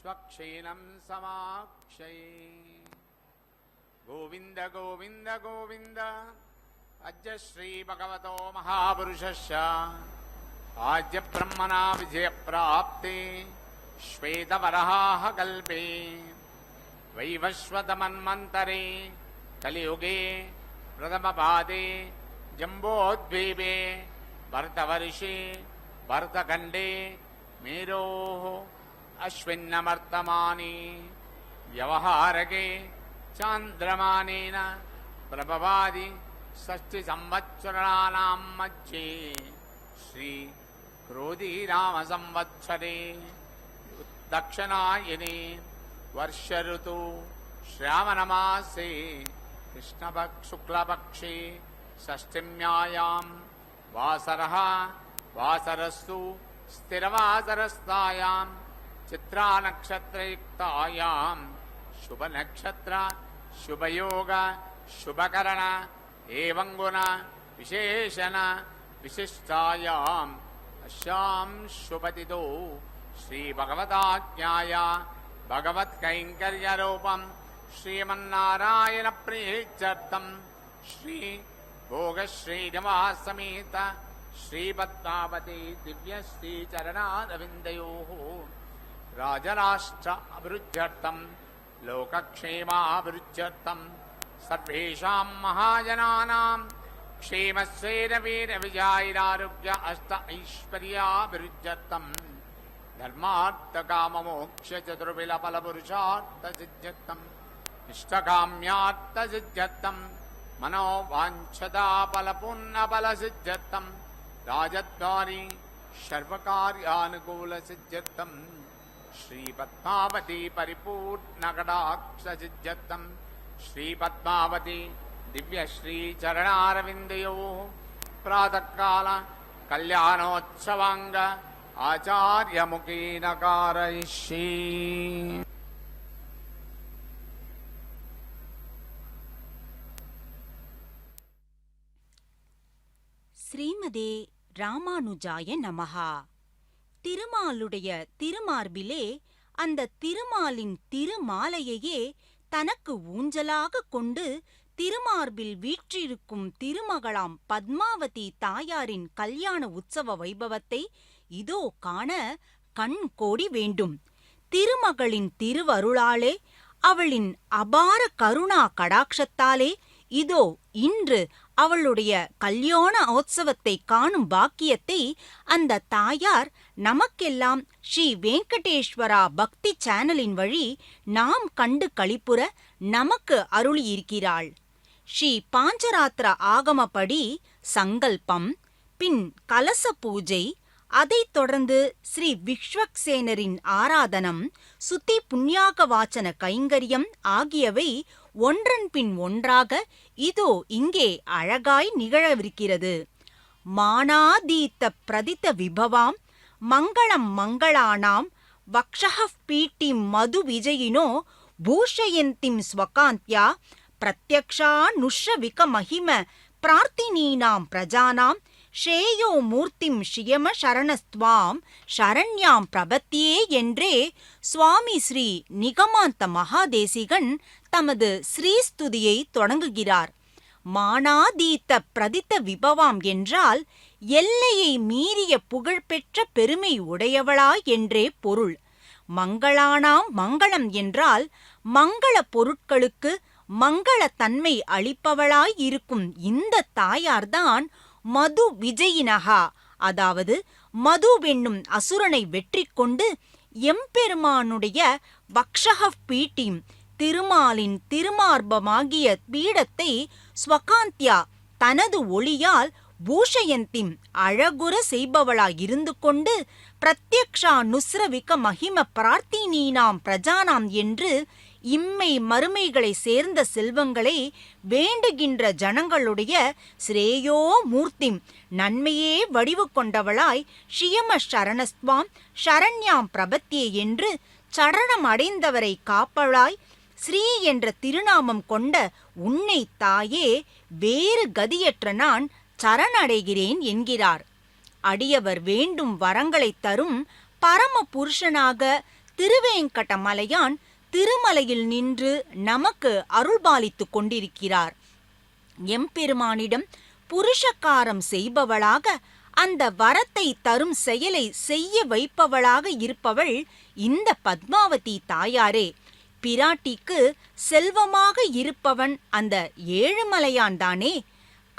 स्वक्षीणं समाक्षये। गोविंद गोविंद गोविंद। अद्य श्री भगवतो महापुरुषस्य आद्य ब्रह्मणा विजय प्राप्ते श्वेतवराह कल्पे वैवस्वत मन्वन्तरे कलियुगे प्रथमपादे जम्बोद्वीपे भरतवर्षे भरतखण्डे मेरोः अश्विन्नवर्तमाने व्यवहारके चान्द्रमानेन प्रभवादि षष्टि संवत्सराणां मध्ये श्री क्रोधीनाम संवत्सरे दक्षिणायने वर्ष ऋतु श्रावणमासे शुक्लपक्षे षष्ठीम्यायां वासरः वासरस्तु स्थिरवासरस्तायां चित्रा नक्षत्रयुक्तायां शुभ नक्षत्र शुभयोग शुभकरण एवं गुण विशेषण विशिष्टायाम् अस्यां शुभतिथौ श्री भगवदाज्ञाया भगवत्कैंकर्यरूपं श्रीमन्नारायण प्रीत्यर्थं श्री भोगश्रीनिवास समेत श्रीपद्मावती दिव्यश्री चरणारविन्दयोः राजराष्ट्र अभिवृद्ध्यर्थं लोकक्षेमाभिवृद्ध्यर्थं सर्वेषां महाजनानां क्षेमस्वेन वीरविजयारोग्य अष्ट ऐश्वर्याभिवृद्ध्यर्थं धर्मार्थकाममोक्ष चतुर्विलफलपुरुषार्थसिद्ध्यर्थं इष्टकाम्यार्थसिद्ध्यर्थं मनोवाञ्छताफलपुण्यफलसिद्ध्यर्थं राजद्वारी सर्वकार्यानुकूलसिद्ध्यर्थं श्रीपद्मावती परिपूर्णकटाक्षसिद्ध्यर्थं श्रीपद्मावती दिव्यश्री चरणारविन्दयोः प्रातःकाल कल्याणोत्सवांग आचार्यमुखेन कारयिष्ये। ஸ்ரீமதே ராமானுஜாய நமஹா. திருமாலுடைய திருமார்பிலே அந்த திருமாலின் திருமாலையையே தனக்கு ஊஞ்சலாக கொண்டு திருமார்பில் வீற்றிருக்கும் திருமகளாம் பத்மாவதி தாயாரின் கல்யாண உற்சவ வைபவத்தை இதோ காண கண் கோடி வேண்டும். திருமகளின் திருவருளாலே அவளின் அபார கருணா கடாட்சத்தாலே இதோ இன்று அவளுடைய கல்யாண உற்சவத்தை காணும் பாக்கியத்தை அந்த தாயார் நமக்கெல்லாம் ஸ்ரீ வெங்கடேஸ்வரா பக்தி சேனலின் வழி நாம் கண்டு களிப்புற நமக்கு அருளியிருக்கிறாள். ஸ்ரீ பாஞ்சராத்திர ஆகமப்படி சங்கல்பம், பின் கலச பூஜை, அதைத் தொடர்ந்து ஸ்ரீ விஸ்வக்சேனரின் ஆராதனம், சுத்தி புண்ணியாக வாச்சன கைங்கரியம் ஆகியவை ஒன்றன் பின் ஒன்றாக இதோ இங்கே அழகாய் நிகழவிருக்கிறது. மானாதீத்த பிரதித்த விபவாம் மங்களம் மங்களானாம் வக்ஷஹ பீட்டிம் மது விஜயினோ பூஷயந்திம் ஸ்வகாந்த்யா பிரத்யக்ஷா நுஷ்ர விக மகிம பிரார்த்தினீனாம் பிரஜானாம் ஷேயோ மூர்த்திம் ஷியம சரணஸ்துவாம் சரண்யாம் பிரபத்தியே என்றே சுவாமி ஸ்ரீ நிகமாந்த மகாதேசிகன் தமது ஸ்ரீஸ்துதியை தொடங்குகிறார். மானாதீத்த பிரதித்த விபவாம் என்றால் எல்லையை மீறிய புகழ்பெற்ற பெருமை உடையவளாய் என்றே பொருள். மங்களானாம் மங்களம் என்றால் மங்கள பொருட்களுக்கு மங்களத்தன்மை அளிப்பவளாய் இருக்கும் இந்த தாயார்தான் மது விஜயினகா, அதாவது மதுவென்னும் அசுரனை வெற்றி கொண்டு எம்பெருமானுடைய வக்ஷஹ பீட்டிம் திருமாலின் திருமார்பமாகிய பீடத்தை ஸ்வகாந்தியா தனது ஒளியால் பூஷயந்திம் அழகுற செய்பவளாயிருந்து கொண்டு பிரத்யக்ஷா நுஸ்ரவிக மகிம பிரார்த்தினீனாம் பிரஜானாம் என்று இம்மை மறுமைகளை சேர்ந்த செல்வங்களை வேண்டுகின்ற ஜனங்களுடைய ஸ்ரேயோ மூர்த்திம் நன்மையே வடிவு கொண்டவளாய் ஷியம சரணஸ்துவாம் சரண்யாம் பிரபத்தியே என்று சரணம் அடைந்தவரை காப்பவளாய் ஸ்ரீ என்ற திருநாமம் கொண்ட உன்னை தாயே வேறு கதியற்ற நான் சரணடைகிறேன் என்கிறார். அடியவர் வேண்டும் வரங்களைத் தரும் பரம புருஷனாக திருவேங்கடமலையான் திருமலையில் நின்று நமக்கு அருள்பாலித்துக் கொண்டிருக்கிறார். எம்பெருமானிடம் புருஷகாரம் செய்பவளாக, அந்த வரத்தை தரும் செயலை செய்ய வைப்பவளாக இருப்பவள் இந்த பத்மாவதி தாயாரே. பிராட்டிக்கு செல்வமாக இருப்பவன் அந்த ஏழுமலையான் தானே.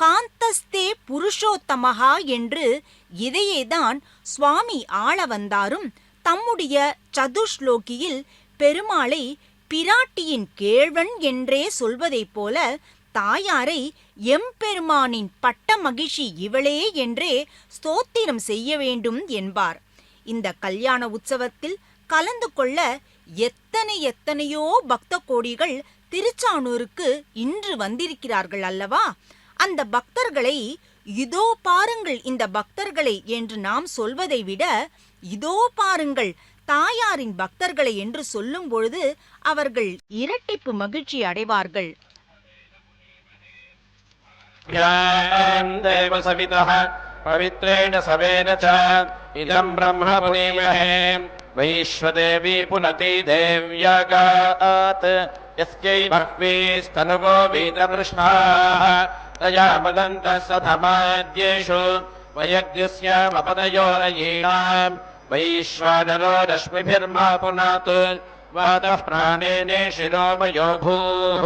காந்தஸ்தே புருஷோத்தமஹா என்று இதையேதான் சுவாமி ஆள வந்தாரும் தம்முடைய சதுஷ்லோகியில் பெருமாளை பிராட்டியின் கேழ்வன் என்றே சொல்வதைப் போல தாயாரை எம்பெருமானின் பட்ட மகிழ்ச்சி இவளே என்றே ஸ்தோத்திரம் செய்ய வேண்டும் என்பார். இந்த கல்யாண உற்சவத்தில் கலந்து கொள்ள எத்தனையோ பக்த கோடிகள் திருச்சானூருக்கு இன்று வந்திருக்கிறார்கள் அல்லவா? அந்த பக்தர்களை இதோ பாருங்கள் இந்த பக்தர்களை என்று நாம் சொல்வதை விட இதோ பாருங்கள் தாயாரின் பக்தர்களை என்று சொல்லும் பொழுது அவர்கள் இரட்டிப்பு மகிழ்ச்சி அடைவார்கள். पवित्रेण सवेन च इदम् ब्रह्म पुनीमहे वैश्वदेवी पुनति देव्यागात् यस्यै बह्वीस्तनुवो वीतवृष्णाः तया वदन्तः सधमाद्येषु वयज्ञस्यामपदयोरयीणाम् वैश्वानरो रश्मिभिर्मा पुनातु वातः प्राणेने शिरोमयो भूः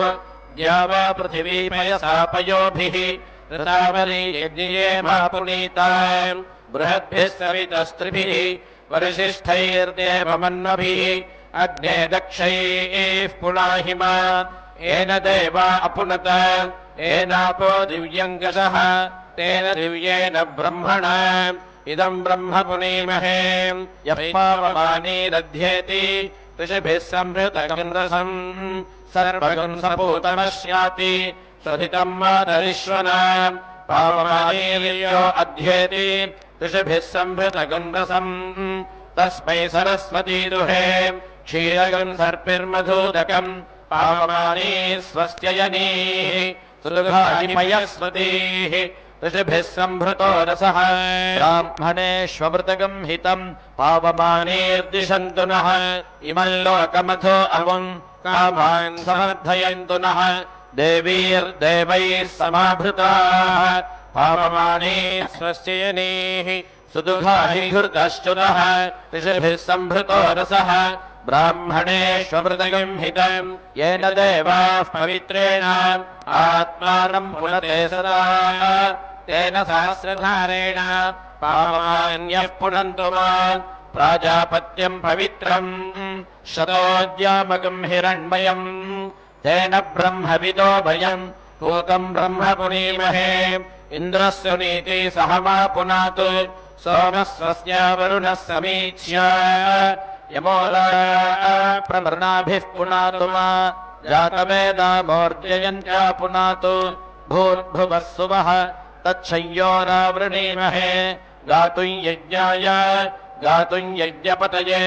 द्यावा पृथिवी पयसापयोभिः ऋतावरी यज्ञये मा पुनीताम् बृहद्भिः सवितस्त्रिभिः वरिशिष्ठैर्देवमन्वभिः अग्ने दक्षैः पुनाहिमा येन देवा अपुनत येनापो दिव्यङ्गसः तेन दिव्येन ब्रह्मणा इदम् ब्रह्म पुनीमहे यः पावमानीरध्येति ऋषिभिः संहृतगन्धसम् सर्वगम् सपूतमस्याति स्वधितम् मातरिश्वना पावमानीर्यो अध्येति ऋषिभिः संहृतगन्धसम् तस्मै सरस्वती दुहे क्षीरगम् सर्पिर्मधूदकम् पावमानी स्वस्त्ययनीः सुदुघाहिमयस्वतीः ऋषिभिः संभृतो रसः ब्राह्मणेष्वमृतगम् हितम् पावमानीर्दिशन्तु नः इमम् लोकमथो अमुम् कामान् समर्थयन्तु नः देवीर्देवैः समाभृताः पावमानी स्वस्त्ययनीः सुदुघाहि घृतश्चुनः ऋषिभिः संभृतो रसः ब्राह्मणेष्वमृतगम् हितम् येन देवाः पवित्रेण आत्मानम् पुनते सदा तेन सहस्रधारेण पावमान्यः पुनन्तु माम् प्राजापत्यम् पवित्रम् शतोद्यामकम् हिरण्मयम् तेन ब्रह्मविदो भयम् पूतम् ब्रह्म पुनीमहे इन्द्रस्य नीति सह मा पुनातु सोमः स्वस्य वरुणः समीक्ष्य यमोला प्रमृणाभिः पुनातु मा जातवेदामोर्जयन्त्या पुनातु भूर्भुवः सुवः तच्छय्योरावृणीमहे गातुम् यज्ञाय गातुम् यज्ञपतये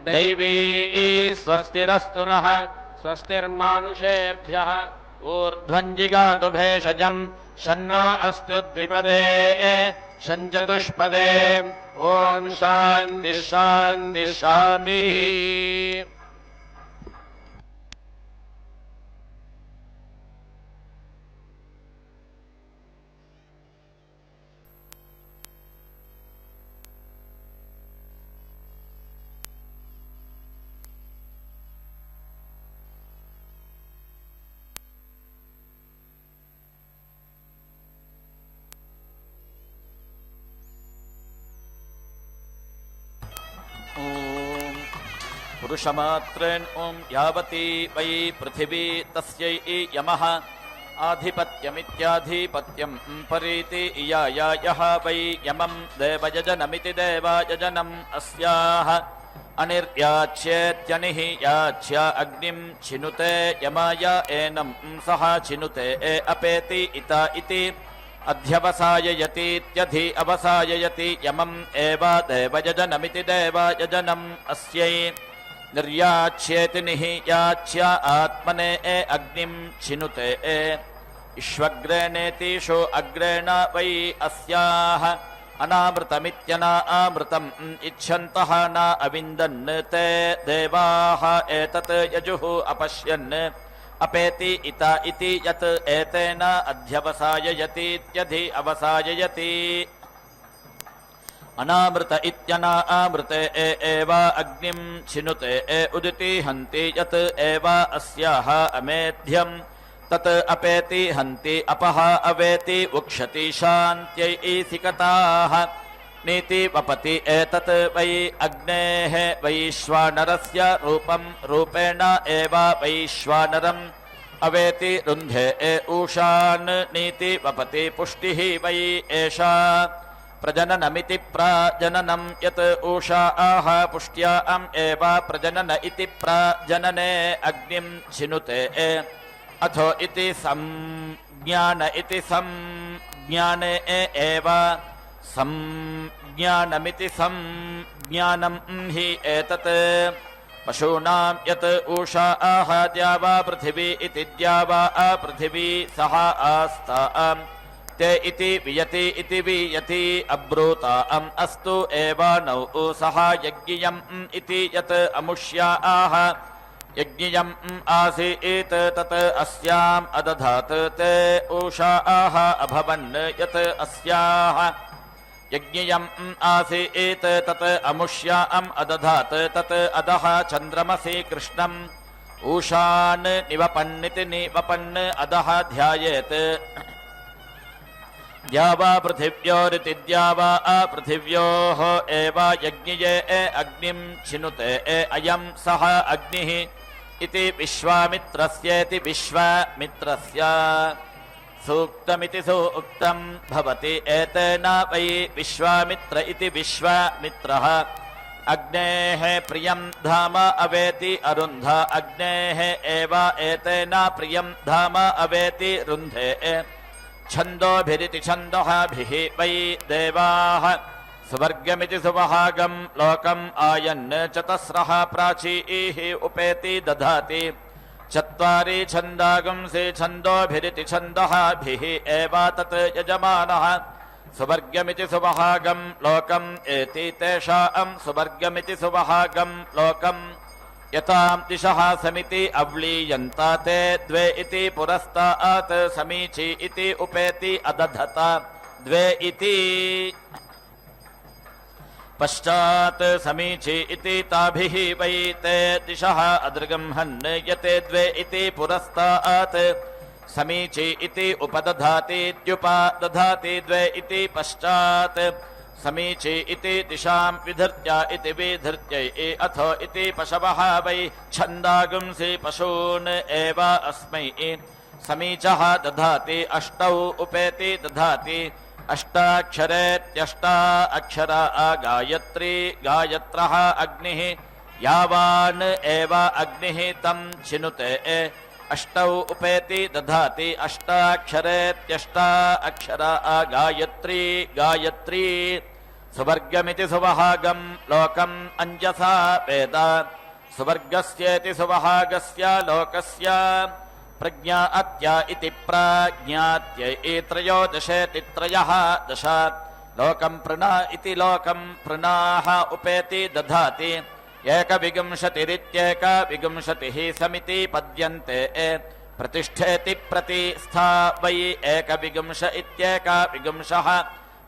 दैवी स्वस्तिरस्तु नः स्वस्तिर्मानुषेभ्यः ऊर्ध्वञ्जिगातु भेषजम् शन्नो अस्तु द्विपदे शञ्चतुष्पदे ॐ शान्तिः शान्तिः शान्तिः। पुरुषमात्रेण ॐ यावती वै पृथिवी तस्यै यमः आधिपत्यमित्याधिपत्यम् परीति इयायायः वै यमम् देवयजनमिति देवायजनम् अस्याः अनिर्याच्येत्यनिः याच्य अग्निम् छिनुते यमाय एनम् सः छिनुते अपेति इता इति अध्यवसाययतीत्यधि अवसाययति यमम् एव देवयजनमिति देवायजनम् अस्यै निर्याच्येति निह्याच्य आत्मने अग्निम् छिनुते इष्वग्रेणेतिषु अग्रेण वै अस्याः अनामृतमित्यनामृतम् इच्छन्तः न अविन्दन् ते देवाः एतत् यजुः अपश्यन् अपेति इत इति यत् एतेन अध्यवसाययतीत्यधि अवसाययति अनामृत इत्यनामृते एव अग्निं छिनुते उदिति हन्ति यत् एव अस्याः अमेध्यम् तत् अपेति हन्ति अपः अवेति उक्षति शान्त्यै ईसिकताः नीति वपति एतत् वै अग्नेः वैश्वानरस्य रूपं रूपेण एव वैश्वानरम् अवेति रुन्धे ऊषान् नीति वपति पुष्टिः वै एषा प्रजननमिति प्रजननं यत् ऊषा आह पुष्ट्याम् एव प्रजनन इति प्रजनने अग्निं छिनुते अथो इति संज्ञान इति संज्ञाने एव संज्ञानमिति संज्ञानं हि एतत् पशूनां यत् ऊषा आह द्यावा पृथिवी इति द्यावा पृथिवी सह आस्ताम् ते इति वियति इति वियति अब्रूताम् अस्तु एव नौ सह यज्ञियम् इति यत् अमुष्या आह यज्ञियम् आसीत् तत् अस्याम् अदधात् ते ऊषा आह अभवन् यत् अस्याः यज्ञियम् आसीत् तत् अमुष्याम् अदधात् तत् अदः चन्द्रमसि कृष्णम् ऊषान् निवपन्निति निवपन् अदः ध्यायेत् द्यावा पृथिव्योरिति द्यावा पृथिव्योः एव यज्ञिये अग्निं छिनुते अयं सः अग्निः इति विश्वामित्रस्येति विश्वामित्रस्य सूक्तमिति सूक्तं भवति एतेन वै विश्वामित्र इति विश्वामित्रः अग्नेः प्रियं धाम अवेति अरुन्ध अग्नेः एव एतेन प्रियं धाम अवेति रुन्धे छन्दोभिरिति छन्दोभिः वै देवाः सुवर्गमिति सुवहागं लोकम् आयन् चतस्रः प्राचीः उपेति दधाति चत्वारि छन्दागंसि छन्दोभिरिति छन्दोभिः एव तत् यजमानः सुवर्गमिति सुवहागं लोकम् एति तेषां सुवर्गमिति सुवहागं लोकम् यतां दिशः समिति अव्लीयन्त ते द्वे इति पुरस्तात् समीची इति उपेति अदधत द्वे इति पश्चात् समीची इति ताभिः वै ते दिशः अदृगंहन् यते द्वे इति पुरस्तात् समीची इति उपदधातीत्युपदधाति द्वे इति पश्चात् समीची इति दिशां विधृत्य इति विधृत्यै अथो इति पशवः वै छन्दागुंसि पशून् एव अस्मै समीचः दधाति अष्टौ उपेति दधाति अष्टाक्षरेत्यष्टा अक्षरा गायत्री गायत्रः अग्निः यावान् एव अग्निः तं छिनुते अष्टौ उपेति दधाति अष्टाक्षरेत्यष्टा अक्षरा गायत्री गायत्री सुवर्गमिति सुवहागं लोकम् अञ्जसा वेद सुवर्गस्येति सुवहागस्य लोकस्य प्रज्ञा अत्य इति प्राज्ञात्यै त्रयोदशेति त्रयः दश लोकं प्रणा इति लोकं प्रणाः उपेति दधाति एकविंशतिरित्येकविंशतिः समिति पद्यन्ते प्रतिष्ठेति प्रतिष्ठा वै एकविंश इत्येकविंशः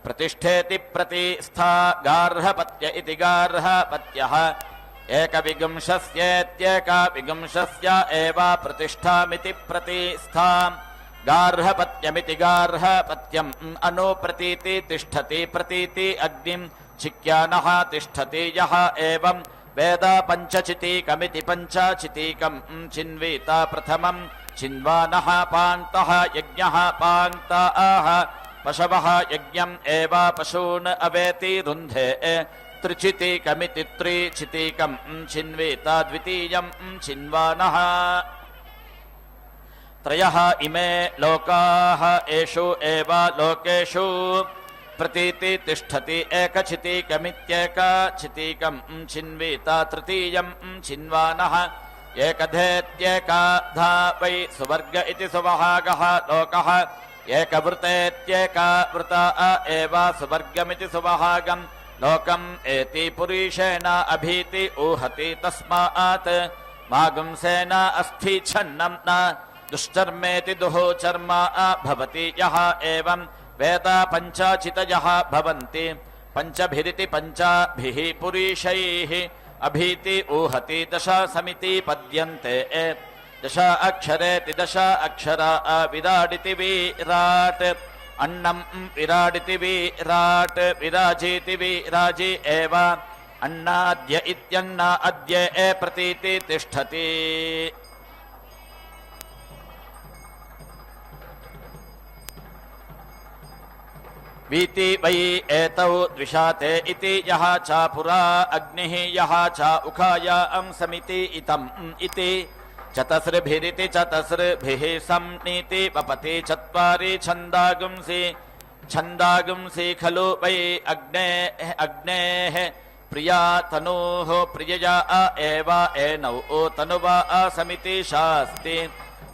प्रतिष्ठेति प्रतिष्ठा गार्हपत्य इति गार्हपत्यः एकविंशस्येत्येकविंशस्य एव प्रतिष्ठामिति प्रतिष्ठा गार्हपत्यमिति गार्हपत्यम् अनुप्रतीति तिष्ठति प्रतीति अग्निं छिक्यानः तिष्ठति यः एवं वेद पञ्चचितीकमिति पञ्चचितीकम् चिन्वीत प्रथमम् चिन्वानः पान्तः यज्ञः पान्ताः पशवः यज्ञम् एव पशून् अवेति रुन्धे त्रिचितीकमिति त्रिचितीकम् चिन्वीत द्वितीयम् चिन्वानः त्रयः इमे लोकाः एषु एव लोकेषु प्रतीति तिष्ठति एकचितीकमित्येकचितीकम् चिन्वीत तृतीयम् चिन्वानः एकधेत्येकाधा वै सुवर्ग इति सुवहागः लोकः एकवृतेत्येका वृता एव सुवर्गमिति सुवहागम् लोकम् एति पुरीशेन अभीति ऊहति तस्मात् मागुंसेन अस्थि छन्नम् न दुश्चर्मेति दुहो चर्म भवति यः एवं वेद पञ्चाचितयः भवन्ति पञ्चभिरिति पञ्चाभिः पुरीशैः अभीति ऊहति दश समिति पद्यन्ते दश अक्षरेति दश अक्षरा विराडिति विराट् अन्नम् विराडिति विराट् विराजीति विराजी एव अन्नाद्य इत्यन्न अद्य प्रतीति तिष्ठति वीति वै एतौ द्विषाते इति यः च पुरा अग्निः यः च उखायां समिति इतम् इति चतस्रभिरिति चतस्रभिः सम्नीति वपति चत्वारि छन्दागुंसि खलु वै अग्नेः प्रिया तनोः प्रियया एव एनौ तनुवा समिति शास्ति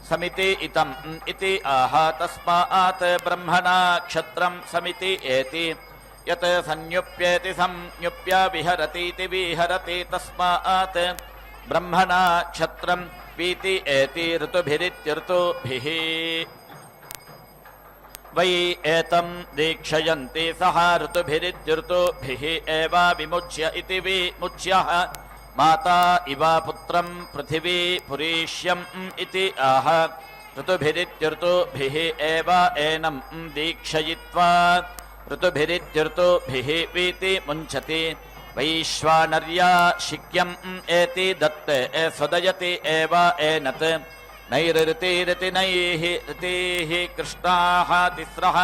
समिति इतम् इति आह तस्मात् ब्रह्मणा क्षत्रम् समिति एति यत् संयुप्येति संयुप्य विहरतीति विहरति तस्मात् ब्रह्मणा क्षत्रम् वीति एति ऋतुभिरित्यऋतुभिः वै एतम् दीक्षयन्ति सः ऋतुभिरित्यऋतुभिः एव विमुच्य इति विमुच्यः माता इव पुत्रम् पृथिवी पुरीष्यम् इति आह ऋतुभिरित्यऋतुभिः एव एनम् दीक्षयित्वा ऋतुभिरित्यऋतुभिः वीति मुञ्चति वैश्वानर्या शिक्यम् एति दत्ते स्वदयति एव एनत् नैरृतिरतिनैः ऋतीः कृष्णाः तिस्रः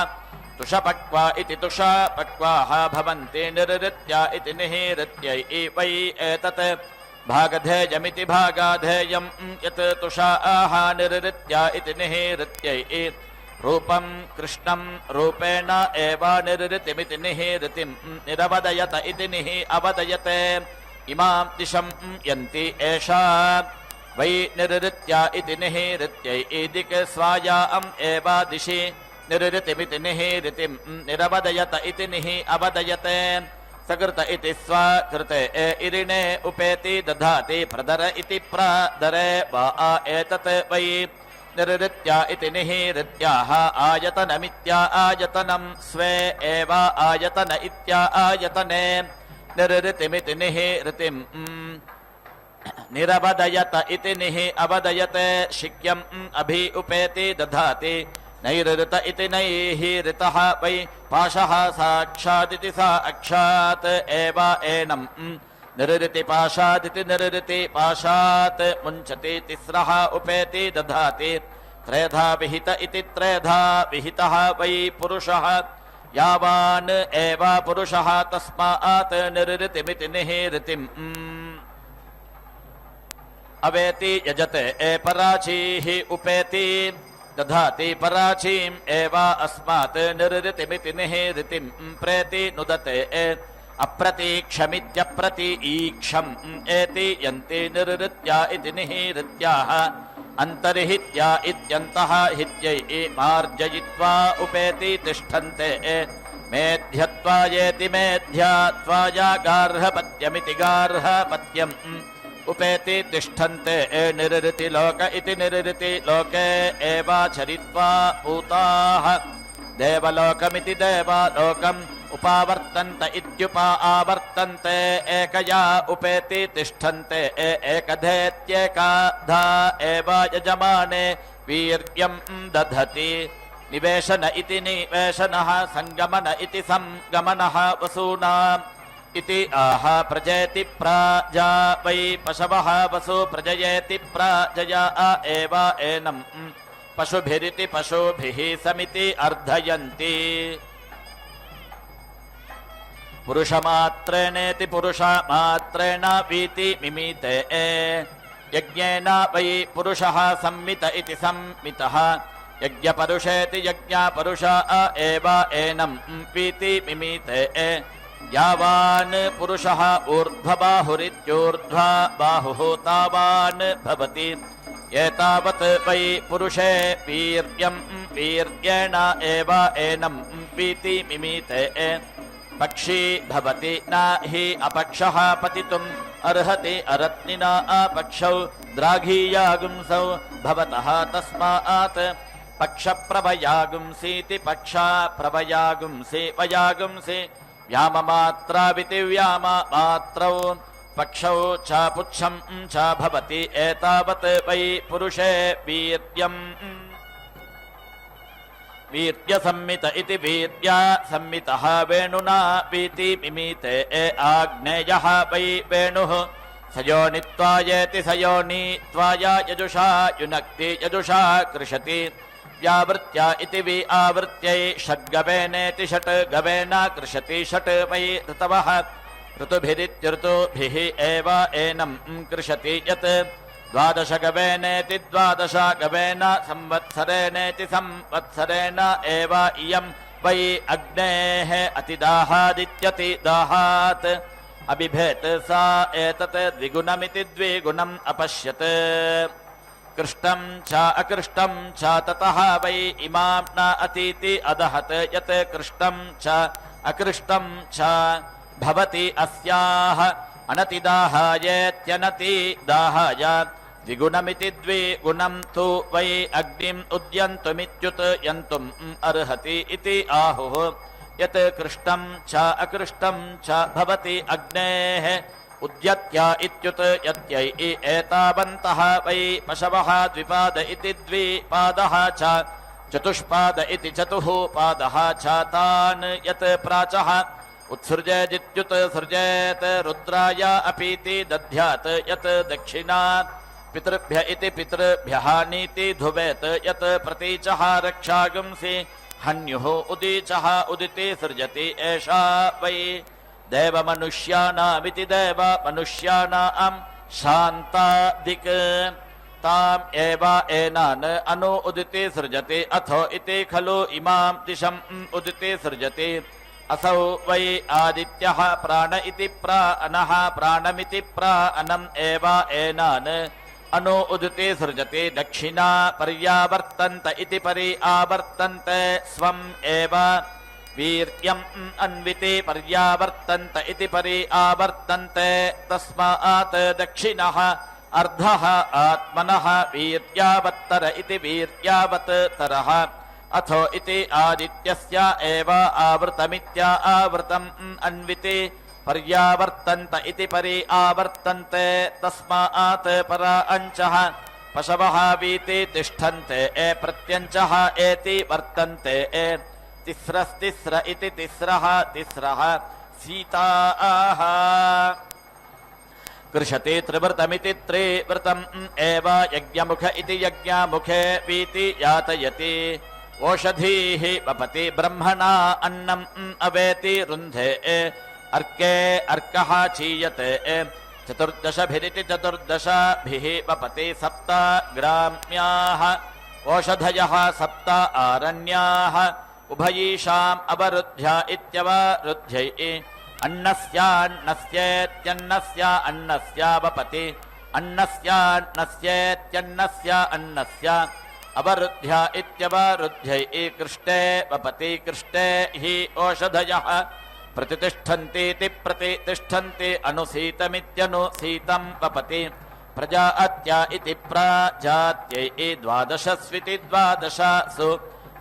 तुषपक्वा इति तुषपक्वाः भवन्ति निरृत्या इति निहिरत्यै वै एतत् भागधेयमिति भागाधेयम् यत् तुषाः निरृत्या इति निहिरत्यै रूपम् कृष्णम् रूपेण एव निरृतिमिति निहिरतिम् निरवदयत इति निहि अवदयते इमाम् दिशम् यन्ति एषा वै निरृत्या इति निहिरत्यै दिक् स्वायाम् एव दिशि निरृतिमिति निहिरतिम् निरवदयत इति निहि अवदयते सकृत इति स्वकृते इरिणे उपेति दधाति प्रदर इति प्रदरे वा एतत् वै निरृत्या इति निहिरत्याः आयतनमित्या आयतनम् स्वे एव आयतन इत्या आयतने निरृतिमिति निहिरतिम् निरवदयत इति निहि अवदयते शिक्यम् अभि उपेति दधाति नैरृत इति नैः ऋतः वै पाशः साक्षादिति सा अक्षात् एव एनम् निरृति पाशादिति निरृति पाशात् मुञ्चति तिस्रः उपेति दधाति त्रेधा विहित इति त्रेधा विहितः वै पुरुषः यावान् एव पुरुषः तस्मात् निरृतिमिति निहिरतिम् अवेति यजते पराचीः उपेति दधाति पराचीम् एव अस्मात् निरृतिमिति निहिरतिम् प्रेति नुदते अप्रतीक्षमित्यप्रतीक्षम् एति यन्ति निरृत्या इति निहिरत्याः अन्तर्हित्या इत्यन्तः हित्यै मार्जयित्वा उपेति तिष्ठन्ते मेध्यत्वायेति मेध्यात्वाया गार्हपत्यमिति गार्हपत्यम् उपेति तिष्ठन्ते निरृति लोक इति निरृति लोके एवाचरित्वा पूताः देवलोकमिति देवालोकम् उपावर्तन्त इत्युपा आवर्तन्ते एकया उपेति तिष्ठन्ते एकधेत्येकाधा एव यजमाने वीर्यम् दधति निवेशन इति निवेशनः सङ्गमन इति सङ्गमनः वसूनाम् इति आह प्रजयति प्राजा वै पशवः वसु प्रजयेति प्राजया एव एनम् पशुभिरिति पशुभिः समिति अर्धयन्ति पुरुषमात्रेणेति पुरुषमात्रेण वीति मिमीते यज्ञेन वै पुरुषः सम्मित इति सम्मितः यज्ञपरुषेति यज्ञपरुष एव एनम् वीति मिमीते यावान् पुरुषः ऊर्ध्वबाहुरित्यूर्ध्वा बाहुः तावान् भवति एतावत् वै पुरुषे वीर्यम् वीर्येण एव एनं पीति मिमीते पक्षी भवति न हि अपक्षः पतितुम् अर्हति अरत्निना अपक्षौ द्राघीयागुंसौ भवतः तस्मात् पक्षप्रभयागुंसीति पक्षा प्रभयागुंसि वयागुंसि व्याममात्राविति व्याममात्रौ पक्षौ च पुच्छं च भवति एतावत् वै पुरुषे वीर्यम् वीर्यसम्मित इति वीर्या सम्मितः वेणुना पीति मिमीते आग्नेयः वै वेणुः सयोनित्वायेति सयोनित्वाया यजुषा युनक्ति यजुषा कृशति व्यावृत्या इति वि आवृत्यै षड्गवेनेति षट् गवेन कृशति षट् वै ऋतवः ऋतुभिरित्यऋतुभिः एव एनं कृशति यत् द्वादश गवेनेति द्वादश गवेन संवत्सरेणेति संवत्सरेण एव इयं वै अग्नेः अतिदाहादित्यतिदाहात् अबिभेत् सा एतत् द्विगुणमिति द्विगुणम् अपश्यत् कृष्टं च अकृष्टं च ततः वै इमां न अतीति अदहत् यत् कृष्टं च अकृष्टं च भवति अस्याः अनतिदाहायेत्यनतिदाहाय द्विगुणमिति द्विगुणं तु वै अग्निम् उद्यन्तुमित्युत यन्तुम् अर्हति इति आहुः यत् कृष्टं च अकृष्टं च भवति अग्नेः उद्यत्य इत्युत यत्यै एतावन्तः वै पशवः द्विपाद इति द्विपादः च चतुष्पाद इति चतुः पादः च तान् यत् प्राचः उत्सृजेदित्युत सृजेत् रुद्राय अपीति दध्यात् यत् दक्षिणा पितृभ्य इति पितृभ्यः नीति धुवेत् यत् प्रतीचः रक्षागुंसि हन्युः उदीचः उदिति सृजति एषा वै देवमनुष्याणामिति देवमनुष्याणां शान्तादिक् ताम् एव एनान् अनु उदिति सृजति अथो इति खलु इमां दिशम् उदिति सृजति असौ वै आदित्यः प्राण इति प्राणः प्राणमिति प्राणम् एव एनान् अनु उदिति सृजति दक्षिणा पर्यावर्तन्त इति पर्यावर्तन्ते स्वम् एव वीर्यम् अन्विति पर्यावर्तन्त इति पर्यावर्तन्ते तस्मात् दक्षिणः अर्धः आत्मनः वीर्यावत्तर इति वीर्यावत्तरः अथो इति आदित्यस्य एव आवृतमित्या आवृतम् अन्विति पर्यावर्तन्त इति पर्यावर्तन्ते तस्मात् परा अंचः पशवः वीति तिष्ठन्ते प्रत्यञ्चः एति वर्तन्ते तिस्रस्तिस्र इति तिस्रः तिस्रः सीताः कृषति त्रिवृतमिति त्रिवृतम् एव यज्ञमुख इति यज्ञमुखे वीति यातयति ओषधीः वपति ब्रह्मणा अन्नम् अवेति रुन्धे अर्के अर्कः चीयते चतुर्दशभिरिति चतुर्दशभिः वपति सप्त ग्राम्याः ओषधयः सप्त आरण्याः उभयीषाम् अवरुध्य इत्यवरुध्यै अन्नस्यान्नस्येत्यन्नस्य अन्नस्य वपति अन्नस्यान्नस्येत्यन्नस्य अन्नस्य अवरुध्य इत्यवरुध्यै कृष्टे वपति कृष्टे हि ओषधयः प्रतितिष्ठन्तीति प्रतितिष्ठन्ति अनुसीतमित्यनुसीतं वपति प्रजात्य इति प्राजात्यै द्वादशस्विति द्वादशसु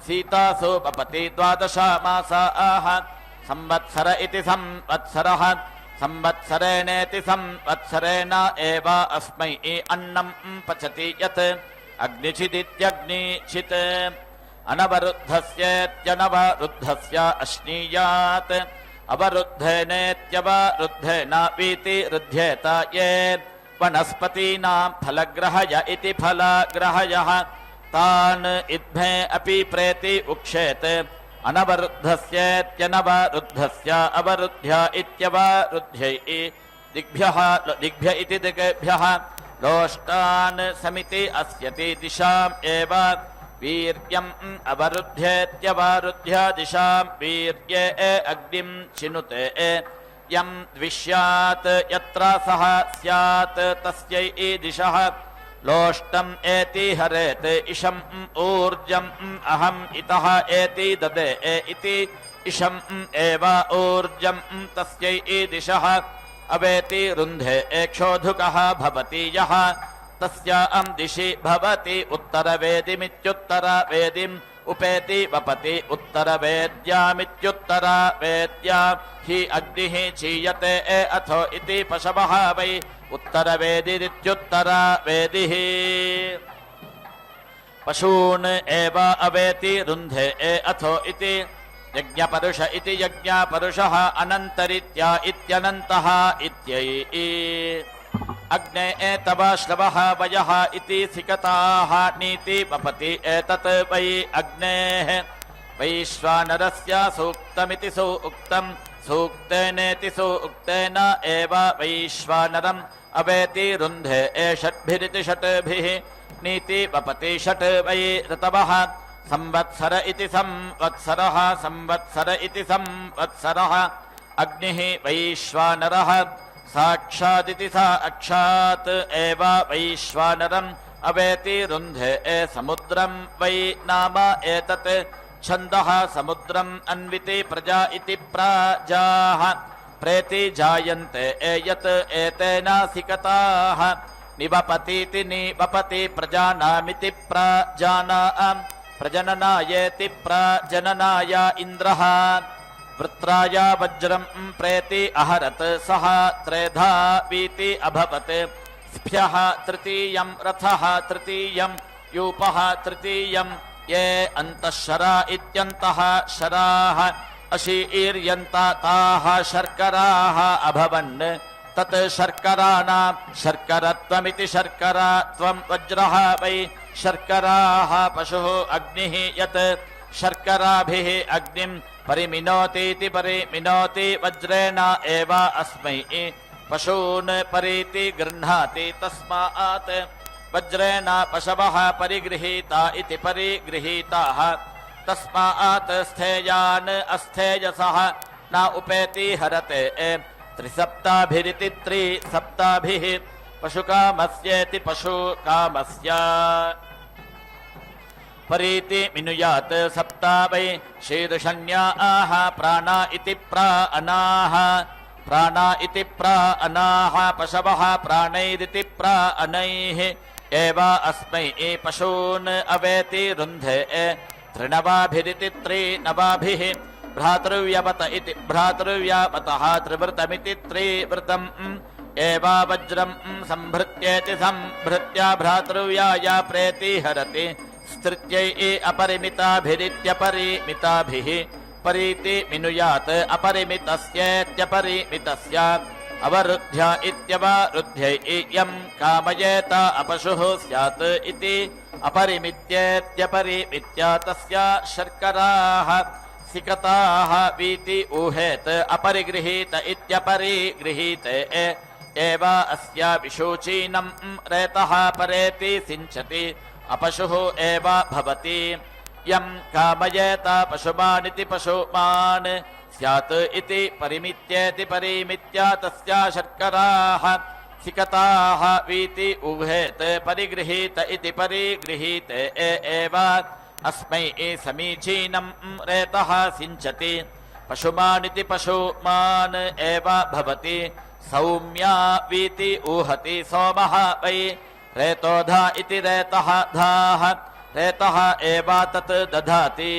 सीतासु वपति द्वादश मासाः संवत्सर इति संवत्सरः संवत्सरेणेति संवत्सरेण एव अस्मै अन्नं पचति यत् अग्निचिदित्यग्निचित् अनवरुद्धस्येत्यनवरुद्धस्य अश्नीयात् अवरुद्धेनेत्यवरुद्धेन वीति रुध्येत ये वनस्पतीनां फलग्रहय इति फलग्रहयः तान् इद्मे अपि प्रेति उक्षेत् अनवरुद्धस्येत्यनवरुद्धस्य अवरुध्य इत्यवरुध्यै दिग्भ्यः दिग्भ्य इति दिग्भ्यः लोष्टान् समिति अस्यति दिशाम् एव वीर्यम् अवरुध्येत्यवरुध्य दिशाम् वीर्ये अग्निम् चिनुते यम् द्विष्यात् यत्र सः स्यात् तस्यै दिशः लोष्टम् एति हरेत् इशम् ऊर्जम् अहम् इतः एति ददे इति इशम् एव ऊर्जम् तस्यै ईदिशः अवेति रुन्धे क्षोधुकः भवति यः तस्याम् दिशि भवति उत्तरवेदिमित्युत्तरवेदिम् उपेति वपति उत्तरवेद्यामित्युत्तरवेद्या हि अग्निः चीयते अथो इति पशवः वै उत्तरवेदिरित्युत्तरवेदिः पशून् एव अवेति रुन्धे अथो इति यज्ञपरुष इति यज्ञपरुषः अनन्तरित्या इत्यनन्तः इत्यै अग्ने एतव श्रवः वयः इति सिकताः नीति वपति एतत् वै अग्नेः वैश्वानरस्य सूक्तमिति सूक्तम् सूक्तेनेति सूक्तेन एव वैश्वानरम् अवेति रुन्धे षट्भिरिति षट्भिः नीति वपति षट् वै ऋतवः संवत्सर इति संवत्सरः संवत्सर इति संवत्सरः अग्निः वैश्वानरः साक्षादिति साक्षात् एव वैश्वानरम् अवेति रुन्धे समुद्रम् वै नाम एतत् छन्दः समुद्रम् अन्विति प्रजा इति प्राजाः प्रेति जायन्ते यत् एतेन सिकताः निवपतीति निवपति प्रजानामिति प्राजानाम् प्रजननायेति प्रजननाय इन्द्रः वृत्राय वज्रम् प्रेति अहरत् सः त्रेधा वीति अभवत् स्भ्यः तृतीयम् रथः तृतीयम् यूपः तृतीयम् ये अन्तःशरा इत्यन्तः शराः अशीर्यन्ता ताः शर्कराः अभवन् तत् शर्कराणाम् शर्करत्वमिति शर्करात्वम् वज्रः वै शर्कराः पशुः अग्निः यत् शर्कराभिः अग्निम् परिमिनोतीति परिमिनोति वज्रेण एव अस्मै पशून् परीति गृह्णाति तस्मात् वज्रेण पशवः परिगृहीता इति परिगृहीताः तस्मात् स्थेयान् अस्थेयसः न उपेति हरते त्रिसप्ताभिरिति त्रिसप्ताभिः पशुकामस्येति पशुकामस्य परीति मिनुयात् सप्ता वै शीर्षण्याः प्राणा इति प्राणाः प्राणा इति प्राणाः पशवः प्राणैरिति प्राणैः एव अस्मै पशून् अवेति रुन्धे त्रिनवाभिरिति त्रिनवाभिः भ्रातृव्यवत इति भ्रातृव्यावतः त्रिवृतमिति त्रिवृतम् एव वज्रम् संभृत्येति संभृत्य भ्रातृव्याय प्रेति हरति स्तृत्यै अपरिमिताभिरित्यपरिमिताभिः परीति मिनुयात् अपरिमितस्येत्यपरिमितस्य अवरुद्ध्य इत्यवरुद्ध्यै यम् कामयेत अपशुः स्यात् इति अपरिमित्येत्यपरिमित्य तस्य शर्कराः सिकताः वीति ऊहेत् अपरिगृहीत इत्यपरिगृहीते एव अस्य विशोचीनम् रेतः परेति सिञ्चति अपशुः एव भवति यम् कामयेत पशुमानिति पशुमान् स्यात् इति परिमित्येति परिमित्य तस्य शर्कराः सिकताः वीति ऊहेत् परिगृहीत इति परिगृहीते एव अस्मै समीचीनम् रेतः सिञ्चति पशुमानिति पशुमान् एव भवति सौम्या वीति ऊहति सोमः वै रेतोधा इति रेतः धाः रेतः एव तत् दधाति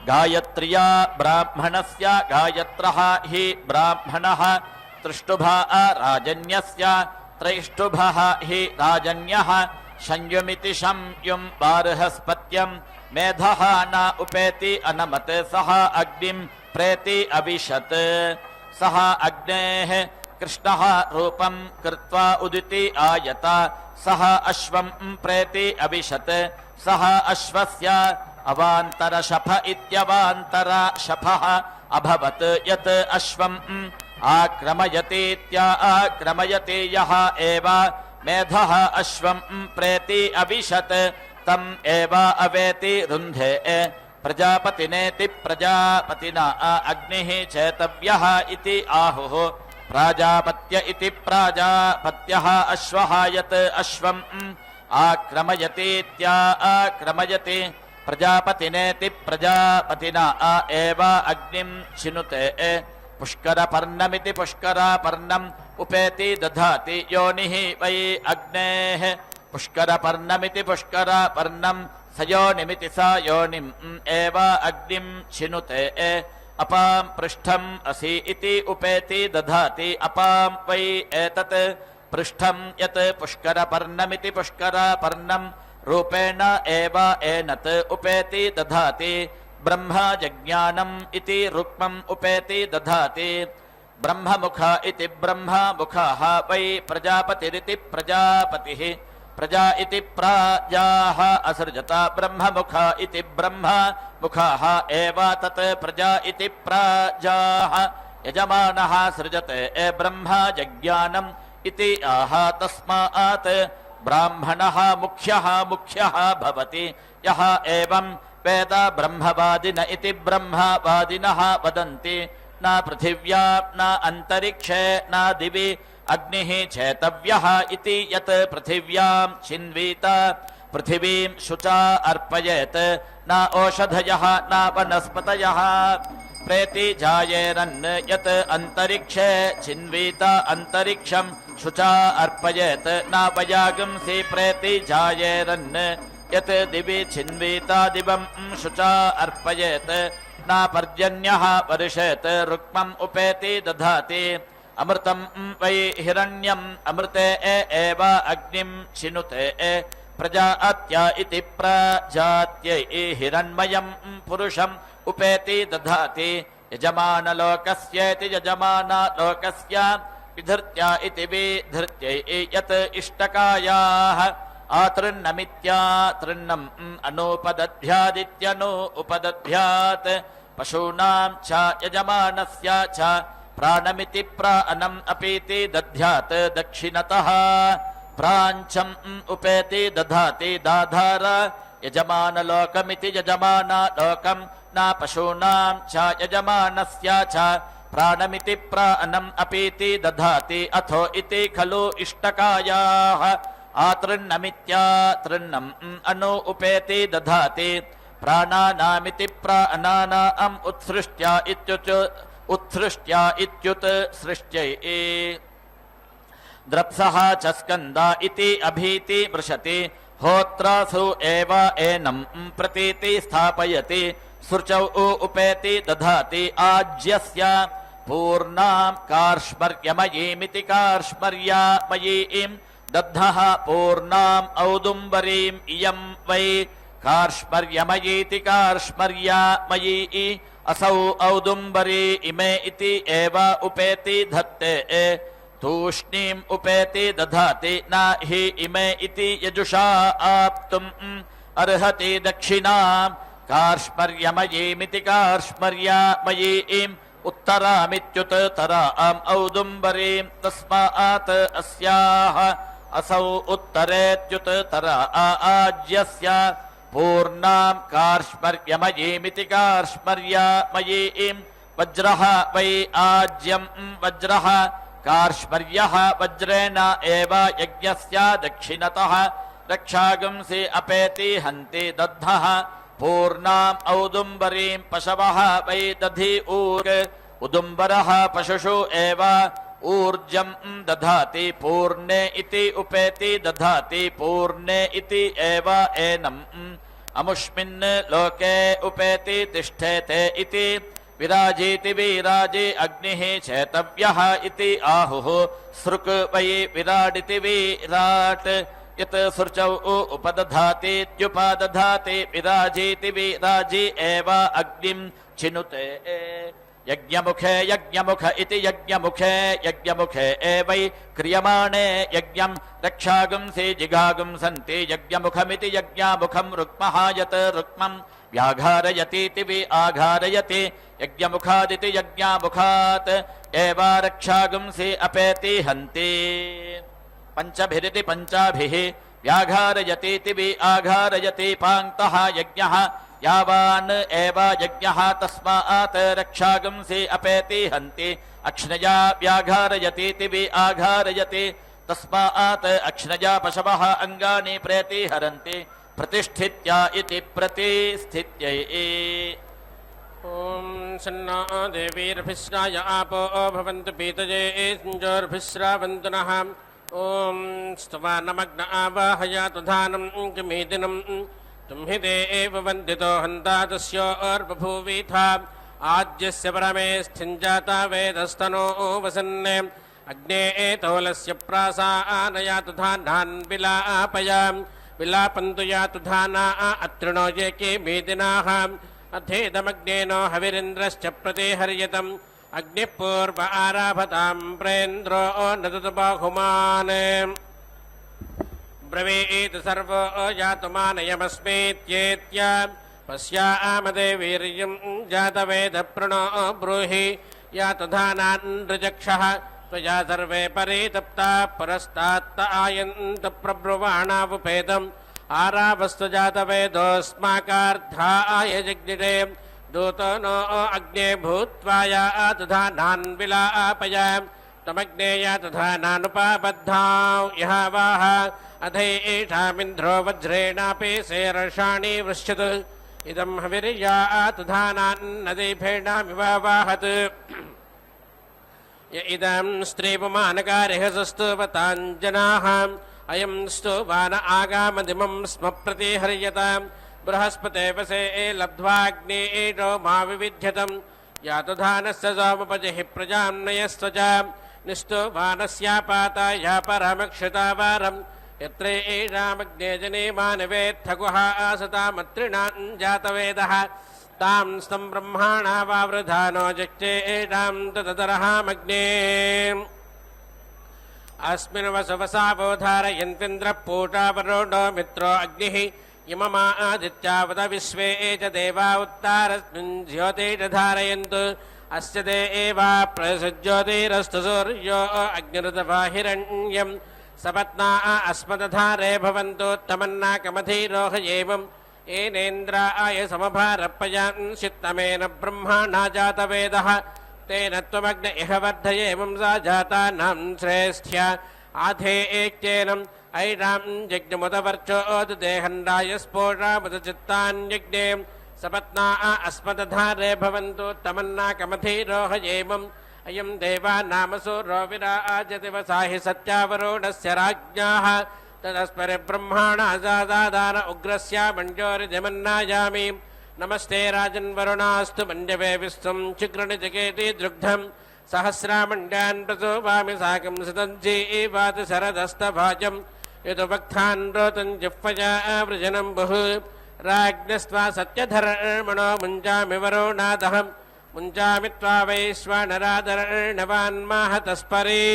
गायत्र्या ब्राह्मणस्य गायत्रः हि ब्राह्मणः त्रिष्टुभा राजन्यस्य त्रैष्टुभः हि राजन्यः संयुमिति संयुम् बार्हस्पत्यम् मेधः न उपेति अनमत् सः अग्निम् प्रेति अविशत् सः अग्नेः कृष्णः रूपम् कृत्वा उदिति आयत सः अश्वम् प्रेति अविशत् सः अश्वस्य अवान्तरशफ इत्यवान्तरशफः अभवत् यत् अश्वम् आक्रमयतीत्या आक्रमयति यः एव मेधः अश्वम् प्रेति अविशत् तम् एव अवेति रुन्धे प्रजापतिनेति प्रजापतिना अग्निः चेतव्यः इति आहुः प्राजापत्य इति प्राजापत्यः अश्वः यत् अश्वम् आक्रमयतीत्या आक्रमयति प्रजापतिनेति प्रजापतिना एव अग्निं चिनुते पुष्करपर्णमिति पुष्करापर्णम् उपेति दधाति योनिः वै अग्नेः पुष्करपर्णमिति पुष्करापर्णम् स योनिमिति सा योनिम् एव अग्निं चिनुते अपां पृष्ठम् असि इति उपेति दधाति अपां वै एतत् पृष्ठम् यत् पुष्करपर्णमिति पुष्करापर्णम् रूपेण एव एनत् उपेति दधाति ब्रह्मजज्ञानम् इति रुक्मम् उपेति दधाति ब्रह्ममुख इति ब्रह्ममुखः वै प्रजापतिरिति प्रजापतिः प्रजा इति प्राजाः असृजत ब्रह्ममुख इति ब्रह्ममुखः एव तत् प्रजा इति प्राजाः यजमानः सृजते ब्रह्मजज्ञानम् इति आह तस्मात् ब्राह्मणः मुख्यः भवति यः एवं वेद ब्रह्मवादिन इति ब्रह्मवादिनः वदन्ति न पृथिव्या न अन्तरिक्षे न दिवि अग्निः चेतव्यः इति यत् पृथिव्यां छिन्वीत पृथिवीं शुचा अर्पयेत् न ओषधयः न वनस्पतयः प्रेति जायेरन् यत् अन्तरिक्षे छिन्वीत अन्तरिक्षं शुचा अर्पयेत् न वयागुंसि प्रेति जायेरन् यत् दिवि छिन्वीत दिवं शुचा अर्पयेत् न पर्जन्यः वर्षेत् रुक्मम् उपेति दधाति अमृतं वै हिरण्यम् अमृते एव अग्निं चिनुते प्रजात्या इति प्रजात्यै हिरण्मयम् पुरुषम् उपेति दधाति यजमानलोकस्येति यजमानलोकस्य विधृत्या इति विधृत्यै यत् इष्टकायाः आतृन्नमित्या तृन्नम् अनुपदध्यादित्यनु उपदध्यात् पशूनां च यजमानस्य च प्राणमिति प्राणम् अपीति दध्यात् दक्षिणतः प्राञ्चम् उपेति दधाति दाधार यजमानलोकमिति यजमानलोकम् न पशूनां च यजमानस्य च प्राणमिति प्राणम् अपीति दधाति अथो इति खलु इष्टकायाः आतृन्नमित्या तृन्नम् अनु उपेति दधाति प्राणानामिति प्राणानाम् उत्सृष्ट्या इत्युत सृष्ट्यै द्रप्सः च स्कन्दा इति अभीति वृषति होत्रासु एव एनम् प्रतीति स्थापयति सुर्चौ उपेति दधाति आज्यस्य पूर्णां कार्ष्मर्यमयीमिति कार्ष्मर्यामयीम् दद्धः पूर्णाम् औदुम्बरीम् इयं वै कार्ष्मर्यमयीति कार्ष्मर्यामयी असौ औदुम्बरी इमे इति एव उपेति धत्ते तूष्णीम् उपेति दधाति न हि इमे इति यजुषा आप्तुम् अर्हति दक्षिणाम् कार्ष्मर्यमयीमिति कार्ष्मर्यामयीम् उत्तरामित्युत्तराम् औदुम्बरीम् तस्मात् अस्याः असौ उत्तरेत्युत्तरा आज्यस्य पूर्णां कार्ष्मर्यमयीमिति कार्ष्मर्यामयीम् वज्रः वै आज्यम् वज्रः कार्ष्मर्यः वज्रेण एव यज्ञस्य दक्षिणतः रक्षागुंसि अपेति हन्ति दद्धः पूर्णाम् औदुम्बरीम् पशवः वै दधि उदुम्बरः पशुषु एव ऊर्जम् दधाति पूर्णे इति उपेति दधाति पूर्णे इति एव एनम् अमुष्मिन् लोके उपेति तिष्ठेते इति विराजीति विराजे अग्निः चेतव्यः इति आहुः सृक् वै विराडिति विराट् यत् सुर्चौ उपदधातीत्युपदधाति विराजीति विराजी एव अग्निं चिनुते यज्ञमुखे यज्ञमुख इति यज्ञमुखे यज्ञमुखे एवै क्रियमाणे यज्ञं रक्षागुंसि जिगागुंसन्ति यज्ञमुखमिति यज्ञमुखं रुक्मः यत् रुक्मं व्याघारयतीति व्याघारयति यज्ञमुखादिति यज्ञमुखात् एव रक्षागुंसि अपेति हन्ति पंचभिरिति पंचाभिः व्याघारयतीति व्याघारयति पाङ्क्तः यज्ञः यावान् एव यज्ञः तस्मात् रक्षागंसि अपेति हन्ति अक्ष्णया व्याघारयतीति वि आघारयति तस्मात् अक्ष्णया पशवः अङ्गानि प्रेतिहरन्ति प्रतिष्ठित्या इति प्रतिस्थित्यै ॐ सन्नो देवीर्भिस्राय आपो भवन्तु पीतये संजोर्भिस्रावन्तु नः ॐ स्तवानमग्न आवाहयातु धानं किमीदिनं तुम्हि एव वन्दितो हन्ता तस्योर्बभूवीथा आद्यस्य परमे स्थिञ्जाता वेदस्तनो वसन्ने अग्ने एतोलस्य प्रासानयातु धानान् विलापयाम् विलापन्तु यातु धाना अत्रिणो ये के मेदिनाः अथेदमग्नेनो हविरिन्द्रश्च प्रतिहर्यतम् अग्निः पूर्व आराभताम् प्रेन्द्रो नदतु बाहुमान् ब्रवीत् सर्वो यातु मानयमस्मीत्येत्य पश्यामदे वीर्यम् जातवेदप्रणो ब्रूहि यातु धानान् ऋजक्षः त्वया सर्वे परितप्ता पुरस्तात्त आयन्त प्रब्रुवाणावुपेदम् आरावस्तु जातवेदोऽस्माकार्धाय जग्निरे दूतो नो अग्ने भूत्वा यातु धानान् विलापयाम् तमग्ने यातु धानानुपाबद्धाौ यहावाह अधैषामिन्द्रो वज्रेणापि शेरषाणि वृश्यत् इदं हविर्यातु धानान् नदीफेणामिवावाहत् य इदं स्त्रीपुमानकारिह सस्तुवताञ्जनाः अयं स्तुवान आगामदिमं स्म प्रतिहर्यताम् बृहस्पते वसे लब्ध्वाग्नेजो मा विविध्यतम् यातु धानस्य सोमुपजिः प्रजां नयस्त्वच निस्तुवानस्यापाताय परमक्षतावारम् यत्र एषामग्ने जने मानवेत्थगुः आसतामत्रिणान् जातवेदः तां स्तं ब्रह्माणा वावृधानो जक्ते एषां तदरहामग्ने अस्मिन् वसुवसावोधारयन्तीन्द्रः पूषावरोढो मित्रो अग्निः इममादित्यावत विश्वे च देवा उत्तारस्मिन् ज्योतिष धारयन्तु अस्य देवा प्रसज्योतिरस्तु सूर्यो अग्निरुतवाहिरण्यम् सपत्ना अस्मदधारे भवन्तु तमन्नाकमधीरोह एवम् येनेन्द्राय समभारपयान् शित्तमेन ब्रह्माणा जातवेदः तेन त्वमग्न इह वर्धयेवं सा जातानां श्रेष्ठ्या आधे एक्येनम् ऐरां यज्ञमुदवर्चोद देहण्डाय स्फोटामुदचित्तान्यज्ञे सपत्ना अस्मदधारे भवन्तु तमन्नाकमधीरोह एवम् अयं देवानामसूरो विराजति वसाहि सत्यावरोढस्य राज्ञाः तदस्परि ब्रह्माणा जादादान उग्रस्यामण्डोरिजमन्नायामि नमस्ते राजन्वरुणास्तु मण्डवे विश्वं चिग्रणिजकेति दृग्धम् सहस्रामण्ड्यान् प्रसोवामि साकं सुतञ्जीवाति शरदस्तभाजम् यदुभक्तान् रोतम् जिह्वया वृजनं बहु राज्ञस्त्वा सत्यधर्मणो मुञ्जामि वरुणादहम् मुञ्जामि त्वा वैश्वानरादर्णवान्माह तस्परि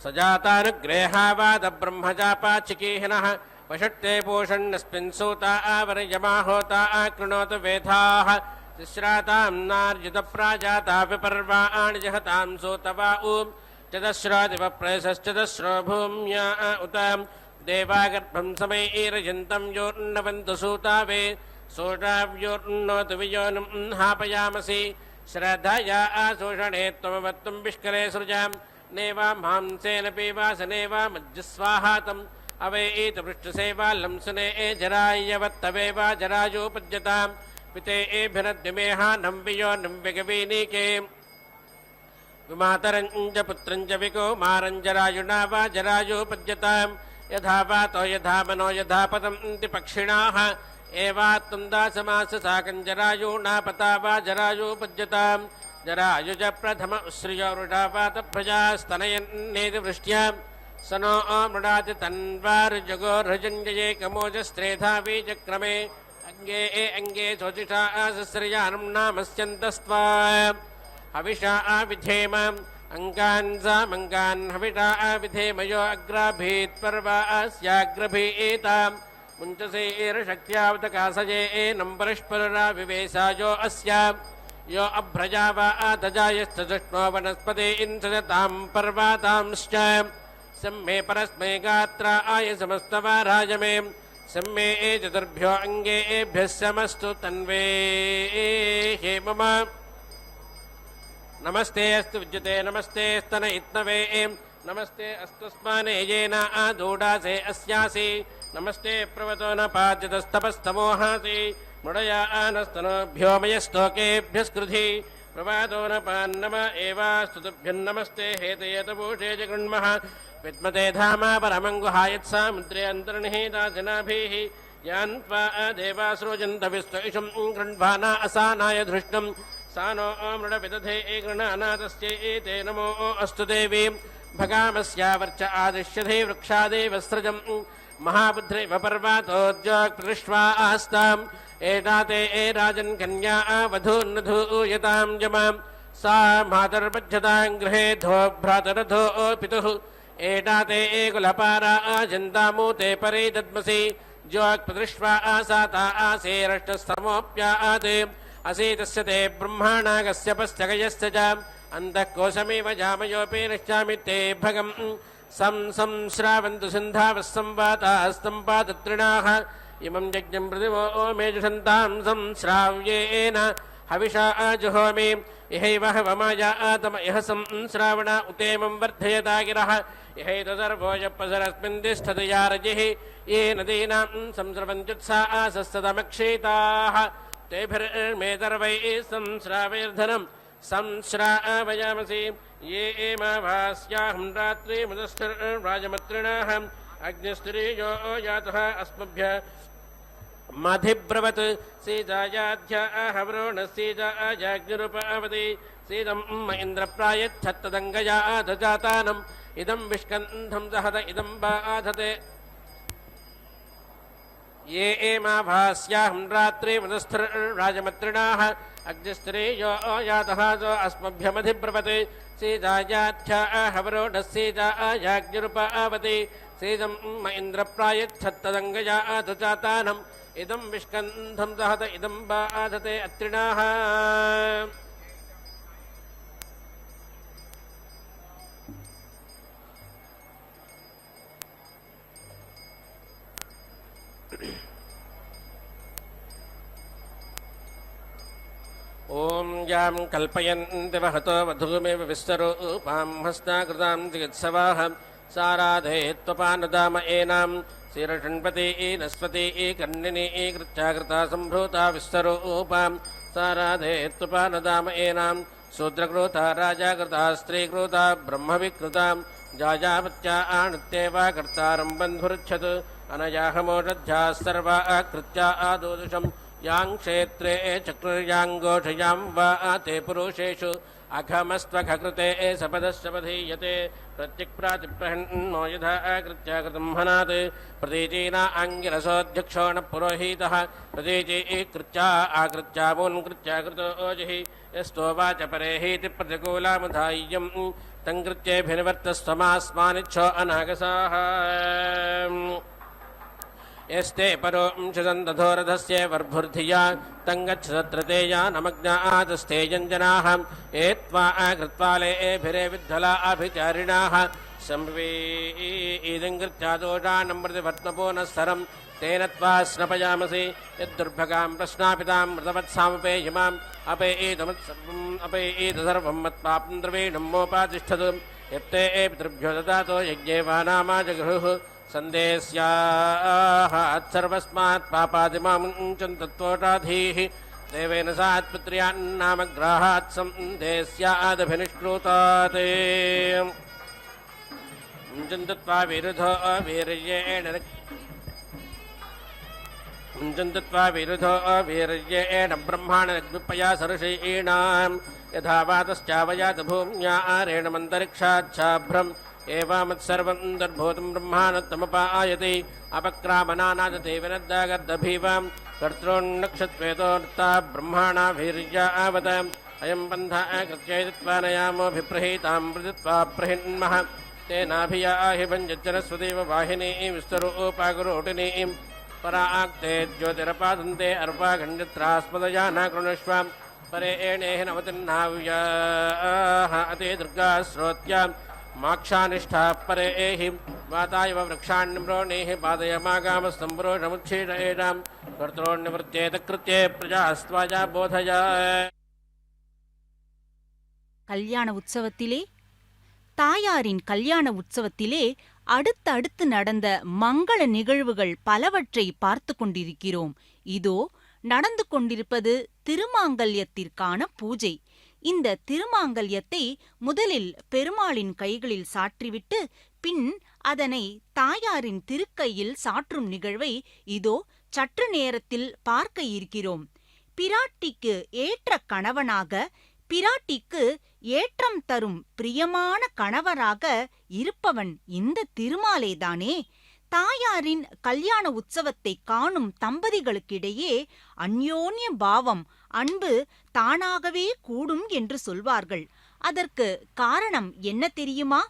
सजातानुग्रेहावाद ब्रह्मजापाचिकीहिनः वषट्ते पूषण्यस्मिन् सूता आवरयमा होता आकृणोतु वेधाः तिस्रातां नार्युतप्राजाता विपर्वाणि जहतां सूतवा ऊं चतस्रोदिवप्रयसश्चतस्रो भूम्या उत देवागर्भं समैरयन्तं योर्नवन्तु सूतावे सोषाव्योर्नोतु वियोनं हापयामसि श्रद्धया आशोषणे त्वमवत्तुं विष्करे सृजाम् नेवा मांसेन पीवासनेवा मज्जस्वाहातम् अवैत पृष्ठसेवालं सुने जरायवत्तवेवा जरायोपद्यताम् पिते एभिरद्विमेहानं वियोनं विगवीनीके विमातरञ्च पुत्रञ्च विकौमारञ्जरायुणा वा जरायोपद्यताम् यथा वातो यथा मनो यथा पतन्ति पक्षिणाः एवात्तं दासमास साकञ्जरायुणा पता वा जरायोपद्यताम् जरायुज प्रथम श्रियो वृषापात प्रजास्तनयन्नेति वृष्ट्या स नो मृडाति तन्वारुजगोर्हजञ्जये कमोजस्त्रेधा वीचक्रमे अङ्गे अङ्गे शोचिषा सस्रयानं नामस्यन्तस्त्वा हविषा आविधेम अङ्गान् सामङ्गान् हविषा आविधेम यो अग्राभीत् पर्वा अस्याग्रभीताम् मुञ्चसेर्शक्त्यावतकासये एनं परस्पररा विवेशायो अस्या यो अभ्रजा वा आतजायश्च सुष्णो वनस्पते इंसजतां पर्वातांश्च सम्मे परस्मै गात्रा आय समस्तवाराय मे सम्मे चतुर्भ्यो अङ्गेभ्यः समस्तु तन्वे हे मम नमस्ते अस्तु विद्युते नमस्ते स्तन इत्नवे नमस्ते अस्तुस्माने येन आदूडासे अस्यासि नमस्ते प्रवतो न पाद्यतस्तपस्तमोहासि मुडया आनस्तनोभ्यो मयस्तोकेभ्यस्कृधि प्रवादो न पान्नम एवास्तुतुभ्यन्नमस्ते हेतयतभूषे जगृण्मः विद्मते धामा परमङ्गुहायत्सामुद्रे अन्तर्निहिताजनाभिः यान्त्वा देवासृजन्तविश्वइषं गृह्णाना असानाय धृष्टम् सानो मृडविदधे गृणानाथस्यै एते नमो अस्तु देवी भगामस्यावर्च आदिश्यधे वृक्षादेव सृजम् महाबुद्ध्रेव पर्वातोद्योक्पृष्ट्वा आस्ताम् एताते राजन् कन्या वधून्नधूयतां जमाम् सा मातर्पज्यताम् गृहेधो भ्रातरधो पितुः एताते कुलपारा आजन्तामूते परे दद्मसि ज्योक्पृष्ट्वा आसाता आसेरष्टस्तमोऽप्याते असीतस्य ते ब्रह्माणागस्य पश्चकयस्य च अन्तःकोशमेव जामयोपे नश्चामि ते भगम् संश्रावन्तु सिन्धावः संवातास्तम्पादत्रिणाः इमं यज्ञं प्रतिमो मेजुषन्तां संश्राव्येन हविषा जुहोमि इहैव हवमायातम इह संश्रावण उतेमं वर्धयता गिरः इहैतसर्वो यप्पसरस्मिन् तिष्ठति यारजिः ये नदीनां संस्रवन्त्युत्सा आसस्तदमक्षेताः तेभिर्मेतर्वैः संश्रावैर्धनं संश्रावयामसि ये एमाभास्याहं रात्रिमुदस्थिर्राजमत्रिणाः अग्निस्त्रीयो यातः अस्मभ्यः मधिब्रवत् सीतायाध्याहवरोणसीतायाग्निरुपावति सीदं म इन्द्रप्रायच्छत्तदङ्गया आधजातानम् इदं विष्कन्धं दहत इदं बाधते ये एमाभास्याहं रात्रिमुदस्थिर्राजमत्रिणाः अग्निस्त्रीयो यातः सो अस्मभ्यमधिब्रवत् सीतायाध्याहवरोणसीतायाग्निरुपावति सीदं म इन्द्रप्रायच्छत्तदङ्गया आधजातानम् इदं विष्कन्धं दहत इदं बाधते अत्रिणाः ॐ यां कल्पयन्ति वहतो वधूमेव विस्तरूपां हस्ताकृतां चिकित्सवाः साराधे त्वपानुदाम एनां शीर्षण्पती नस्वती कर्णिनी कृत्याकृता सम्भूता विस्तरूपां साराधे त्वपानुदाम एनां शूद्रकृता राजाकृता स्त्रीकृता ब्रह्मविकृतां जायावत्या आणुत्येव कर्तारं बन्धुरुच्छत् अनयाहमोषध्याः सर्वा कृत्या आदोदुषम् यां क्षेत्रे चक्रुर्याङ्गोषयां वा ते पुरुषेषु अघमस्त्वघकृते सपदश्चपधीयते प्रत्यक्प्रातिप्रहन्नो यथा कृत्या कृतं हनात् प्रतीचीना आङ्गिरसोऽध्यक्षो न पुरोहितः प्रतीची कृत्या आकृत्या मून्कृत्या कृतो ओजिः यस्तोवाच परेहीति प्रतिकूलामुधाय्यं तङ्कृत्येऽभिनिवर्तस्त्वमास्मानिच्छो अनागसाः यस्ते परोंशदन्तधोरधस्य वर्भुर्धिया तङ्गच्छत्रतेया नमग्नातस्ते जञ्जनाः एत्वा कृत्वालेभिरे विद्धला अभिचारिणाः संवीदङ्कृत्या दोषाणमृतिवर्त्मपोनस्तरं तेन त्वा स्नपयामसि यद्दुर्भगां प्रश्नापितां मृतवत्सामुपेयमाम् अपेयेतसर्वं मत्पापं द्रवीणं मोपातिष्ठतु यत्ते पितृभ्यो ददातो यज्ञेवानामा जगृहुः सन्देस्याः सर्वस्मात् पापादिमामुञ्चन्तत्वोटाधीः देवेन सात्पुत्र्यान्नामग्राहात् सन्देस्यादभिनिष्कृतात् मुञ्चन्तत्वा विरुधो वीर्येण ब्रह्माणग्निपया सरुषीणां यथा वातश्चावयात भूम्या आरेण मन्तरिक्षाच्छाभ्रम् एवामत्सर्वं दर्भूतं ब्रह्माणत्तमपायति अपक्रामनानादते विनद्दागर्दभीवां कर्तॄन्नक्षत्वेतोऽर्ता ब्रह्माणा वीर्यावत अयं पन्थः कृत्यैत्वा नयामोऽभिप्रहीतां प्रदित्वा प्रहिन्मः तेनाभियाहि भञ्जज्जनस्वदेव वाहिनी विस्तरूपागुरोटिनीं पराक्ते ज्योतिरपादन्ते अर्वाखण्डित्रास्पदया न कृणुष्व परे एणेह नवतिर्नाव्याः अति दुर्गा श्रोत्यां माक्षानिष्ठाः परे एहि माता इव वृक्षान्निम्रोणेः पादयमागामस्तम्भ्रोषमुच्छीड एषां कर्तॄन्निवृत्तेत कृत्ये प्रजास्त्वाजा बोधय. கல்யாண உற்சவத்திலே தாயாரின் கல்யாண உற்சவத்திலே அடுத்தடுத்து நடந்த மங்கள நிகழ்வுகள் பலவற்றை பார்த்து கொண்டிருக்கிறோம். இதோ நடந்து கொண்டிருப்பது திருமாங்கல்யத்திற்கான பூஜை. இந்த திருமாங்கல்யத்தை முதலில் பெருமாளின் கைகளில் சாற்றிவிட்டு பின் அதனை தாயாரின் திருக்கையில் சாற்றும் நிகழ்வை இதோ சற்று நேரத்தில் பார்க்க இருக்கிறோம். பிராட்டிக்கு ஏற்ற கணவனாக, பிராட்டிக்கு ஏற்றம் தரும் பிரியமான கணவராக இருப்பவன் இந்த திருமாலேதானே. தாயாரின் கல்யாண உற்சவத்தை காணும் தம்பதிகளுக்கிடையே அந்யோன்ய பாவம், அன்பு தானாகவே கூடும் என்று சொல்வார்கள். அதற்கு காரணம் என்ன தெரியுமா?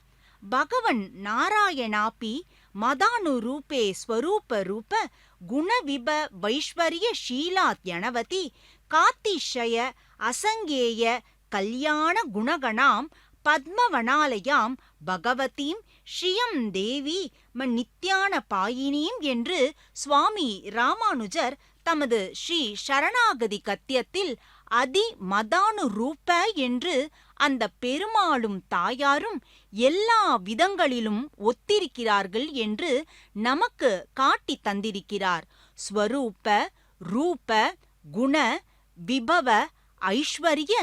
பகவன் நாராயணாபி மதானு ரூபே ஸ்வரூப ரூப குணவிப வைஸ்வர்ய ஷீலாத்யனவதி காத்திஷய அசங்கேய கல்யாண குணகணாம் பத்மவனாலயாம் பகவதீம் ஸ்ரீயம் தேவி நித்யான பாயினீம் என்று சுவாமி ராமானுஜர் தமது ஸ்ரீ சரணாகதி கத்தியத்தில் அதி மதானு ரூப என்று அந்த பெருமாளும் தாயாரும் எல்லா விதங்களிலும் ஒத்திருக்கிறார்கள் என்று நமக்கு காட்டி தந்திருக்கிறார். ஸ்வரூப ரூப குண விபவ ஐஸ்வர்ய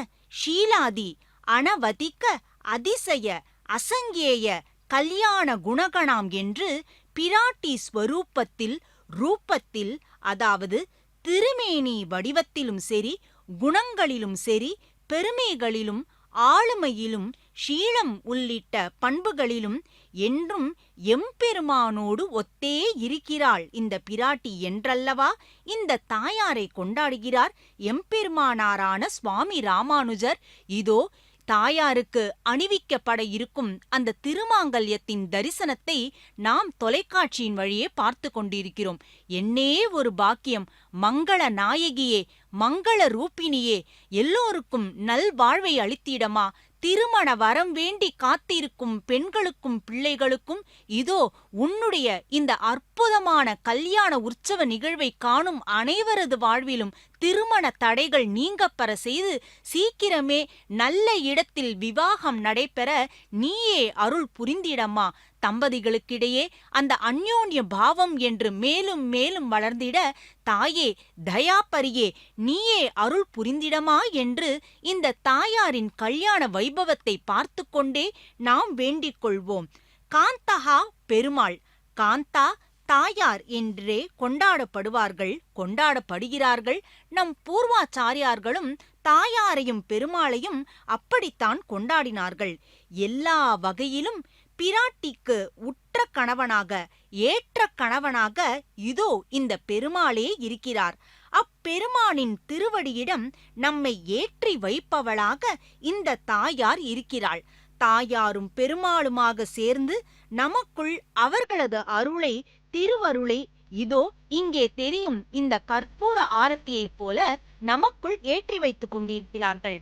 ஷீலாதி அனவதிக்க அதிசய அசங்கேய கல்யாண குணகணாம் என்று பிராட்டி ஸ்வரூபத்தில், ரூபத்தில், அதாவது திருமேனி வடிவத்திலும் சரி, குணங்களிலும் சரி, பெருமைகளிலும், ஆளுமையிலும், ஷீலம் உள்ளிட்ட பண்புகளிலும் என்றும் எம்பெருமானோடு ஒத்தே இருக்கிறாள் இந்த பிராட்டி என்றல்லவா இந்த தாயாரை கொண்டாடுகிறார் எம்பெருமானாரான சுவாமி ராமானுஜர். இதோ தாயாருக்கு அணிவிக்கப்பட இருக்கும் அந்த திருமாங்கல்யத்தின் தரிசனத்தை நாம் தொலைக்காட்சியின் வழியே பார்த்து கொண்டிருக்கிறோம். என்னே ஒரு பாக்கியம்! மங்கள நாயகியே, மங்கள ரூபிணியே, எல்லோருக்கும் நல்வாழ்வை அளித்திடமா. திருமண வரம் வேண்டி காத்திருக்கும் பெண்களுக்கும் பிள்ளைகளுக்கும் இதோ உன்னுடைய இந்த அற்புதமான கல்யாண உற்சவ நிகழ்வை காணும் அனைவரது வாழ்விலும் திருமண தடைகள் நீங்கப்பெற செய்து சீக்கிரமே நல்ல இடத்தில் விவாகம் நடைபெற நீயே அருள் புரிந்திடம்மா. தம்பதிகளுக்கிடையே அந்த அந்யோன்ய பாவம் என்று மேலும் மேலும் வளர்ந்திட தாயே, தயாபரியே, நீயே அருள் புரிந்திடமா என்று இந்த தாயாரின் கல்யாண வைபவத்தை பார்த்து கொண்டே நாம் வேண்டிக் கொள்வோம். காந்தஹா பெருமாள், காந்தா தாயார் என்றே கொண்டாடப்படுவார்கள், கொண்டாடப்படுகிறார்கள். நம் பூர்வாச்சாரியார்களும் தாயாரையும் பெருமாளையும் அப்படித்தான் கொண்டாடினார்கள். எல்லா வகையிலும் பிராட்டிக்கு உற்ற கணவனாக, ஏற்ற கணவனாக இதோ இந்த பெருமாளே இருக்கிறார். அப்பெருமானின் திருவடியிடம் நம்மை ஏற்றி வைப்பவளாக இந்த தாயார் இருக்கிறாள். தாயாரும் பெருமாளுமாக சேர்ந்து நமக்குள் அவர்களது அருளை, திருவருளை இதோ இங்கே தெரியும் இந்த கற்பூர ஆரத்தியைப் போல நமக்குள் ஏற்றி வைத்துக் கொண்டிருக்கிறார்கள்.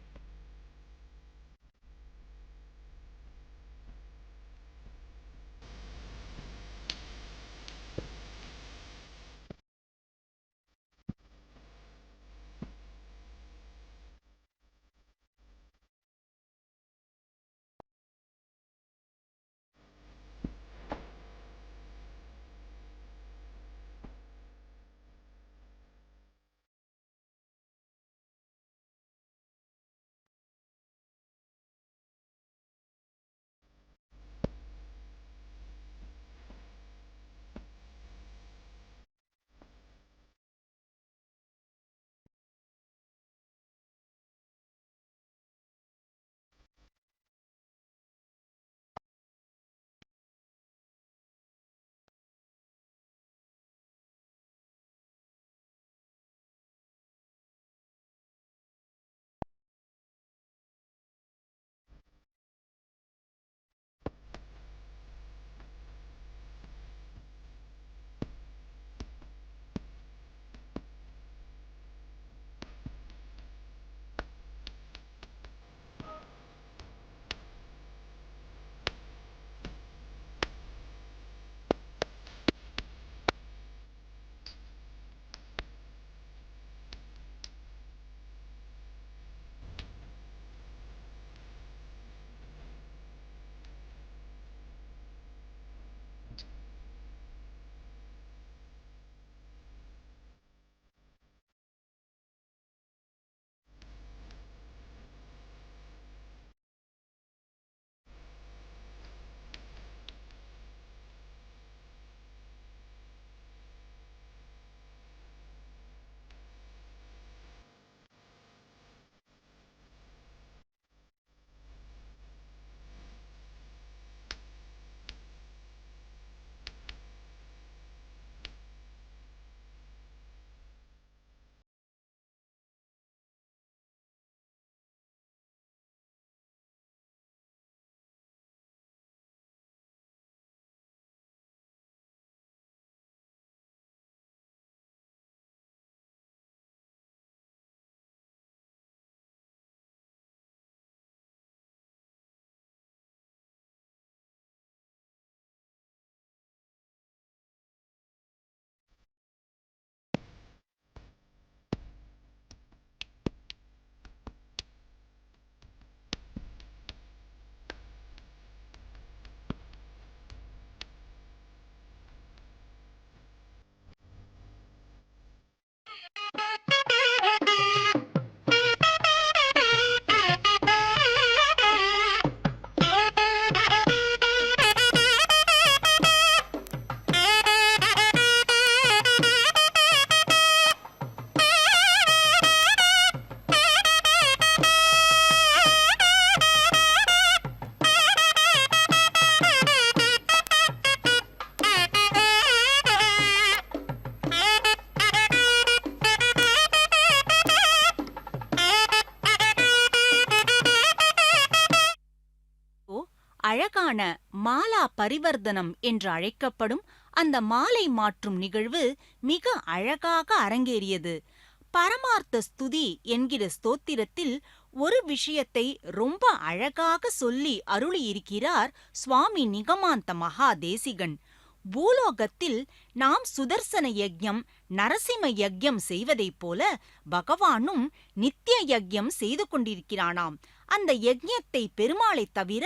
அழகான மாலா பரிவர்த்தனம் என்று அழைக்கப்படும் அந்த மாலை மாற்றும் நிகழ்வு மிக அழகாக அரங்கேறியது. பரமார்த்த ஸ்துதி என்கிற ஸ்தோத்திரத்தில் ஒரு விஷயத்தை ரொம்ப அழகாக சொல்லி அருளியிருக்கிறார் சுவாமி நிகமாந்த மகாதேசிகன். பூலோகத்தில் நாம் சுதர்சன யஜ்யம், நரசிம்ம யஜ்யம் செய்வதைப் போல பகவானும் நித்திய யஜ்யம் செய்து கொண்டிருக்கிறானாம். அந்த யஜ்யத்தை பெருமாளை தவிர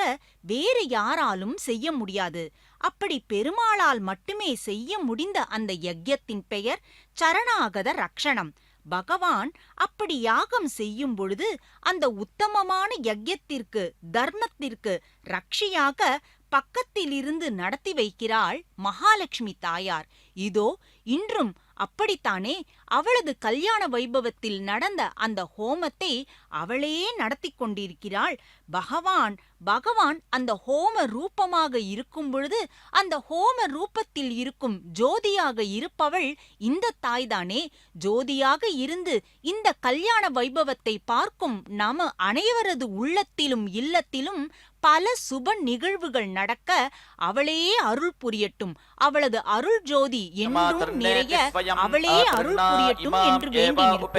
வேறு யாராலும் செய்ய முடியாது. அப்படி பெருமாளால் மட்டுமே செய்ய முடிந்த அந்த யஜ்யத்தின் பெயர் சரணாகத ரக்ஷணம். பகவான் அப்படி யாகம் செய்யும் பொழுது அந்த உத்தமமான யஜ்யத்திற்கு, தர்மத்திற்கு ரக்ஷியாக பக்கத்திலிருந்து நடத்தி வைக்கிறாள் மகாலட்சுமி தாயார். இதோ இன்றும் அப்படித்தானே அவளது கல்யாண வைபவத்தில் நடந்த அந்த ஹோமத்தை அவளே நடத்தி கொண்டிருக்கிறாள். பகவான் அந்த ஹோம ரூபமாக இருக்கும் பொழுது அந்த ஹோம ரூபத்தில் இருக்கும் ஜோதியாக இருப்பவள் இந்த தாய்தானே. ஜோதியாக இருந்து இந்த கல்யாண வைபவத்தை பார்க்கும் நாம அனைவரது உள்ளத்திலும் இல்லத்திலும் பல சுப நிகழ்வுகள் நடக்க அவளே அருள் புரியட்டும். அவளது அருள் ஜோதி என்றும் நிறைய அவளே அருள் புரியட்டும் என்று வேண்டியிருப்போம்.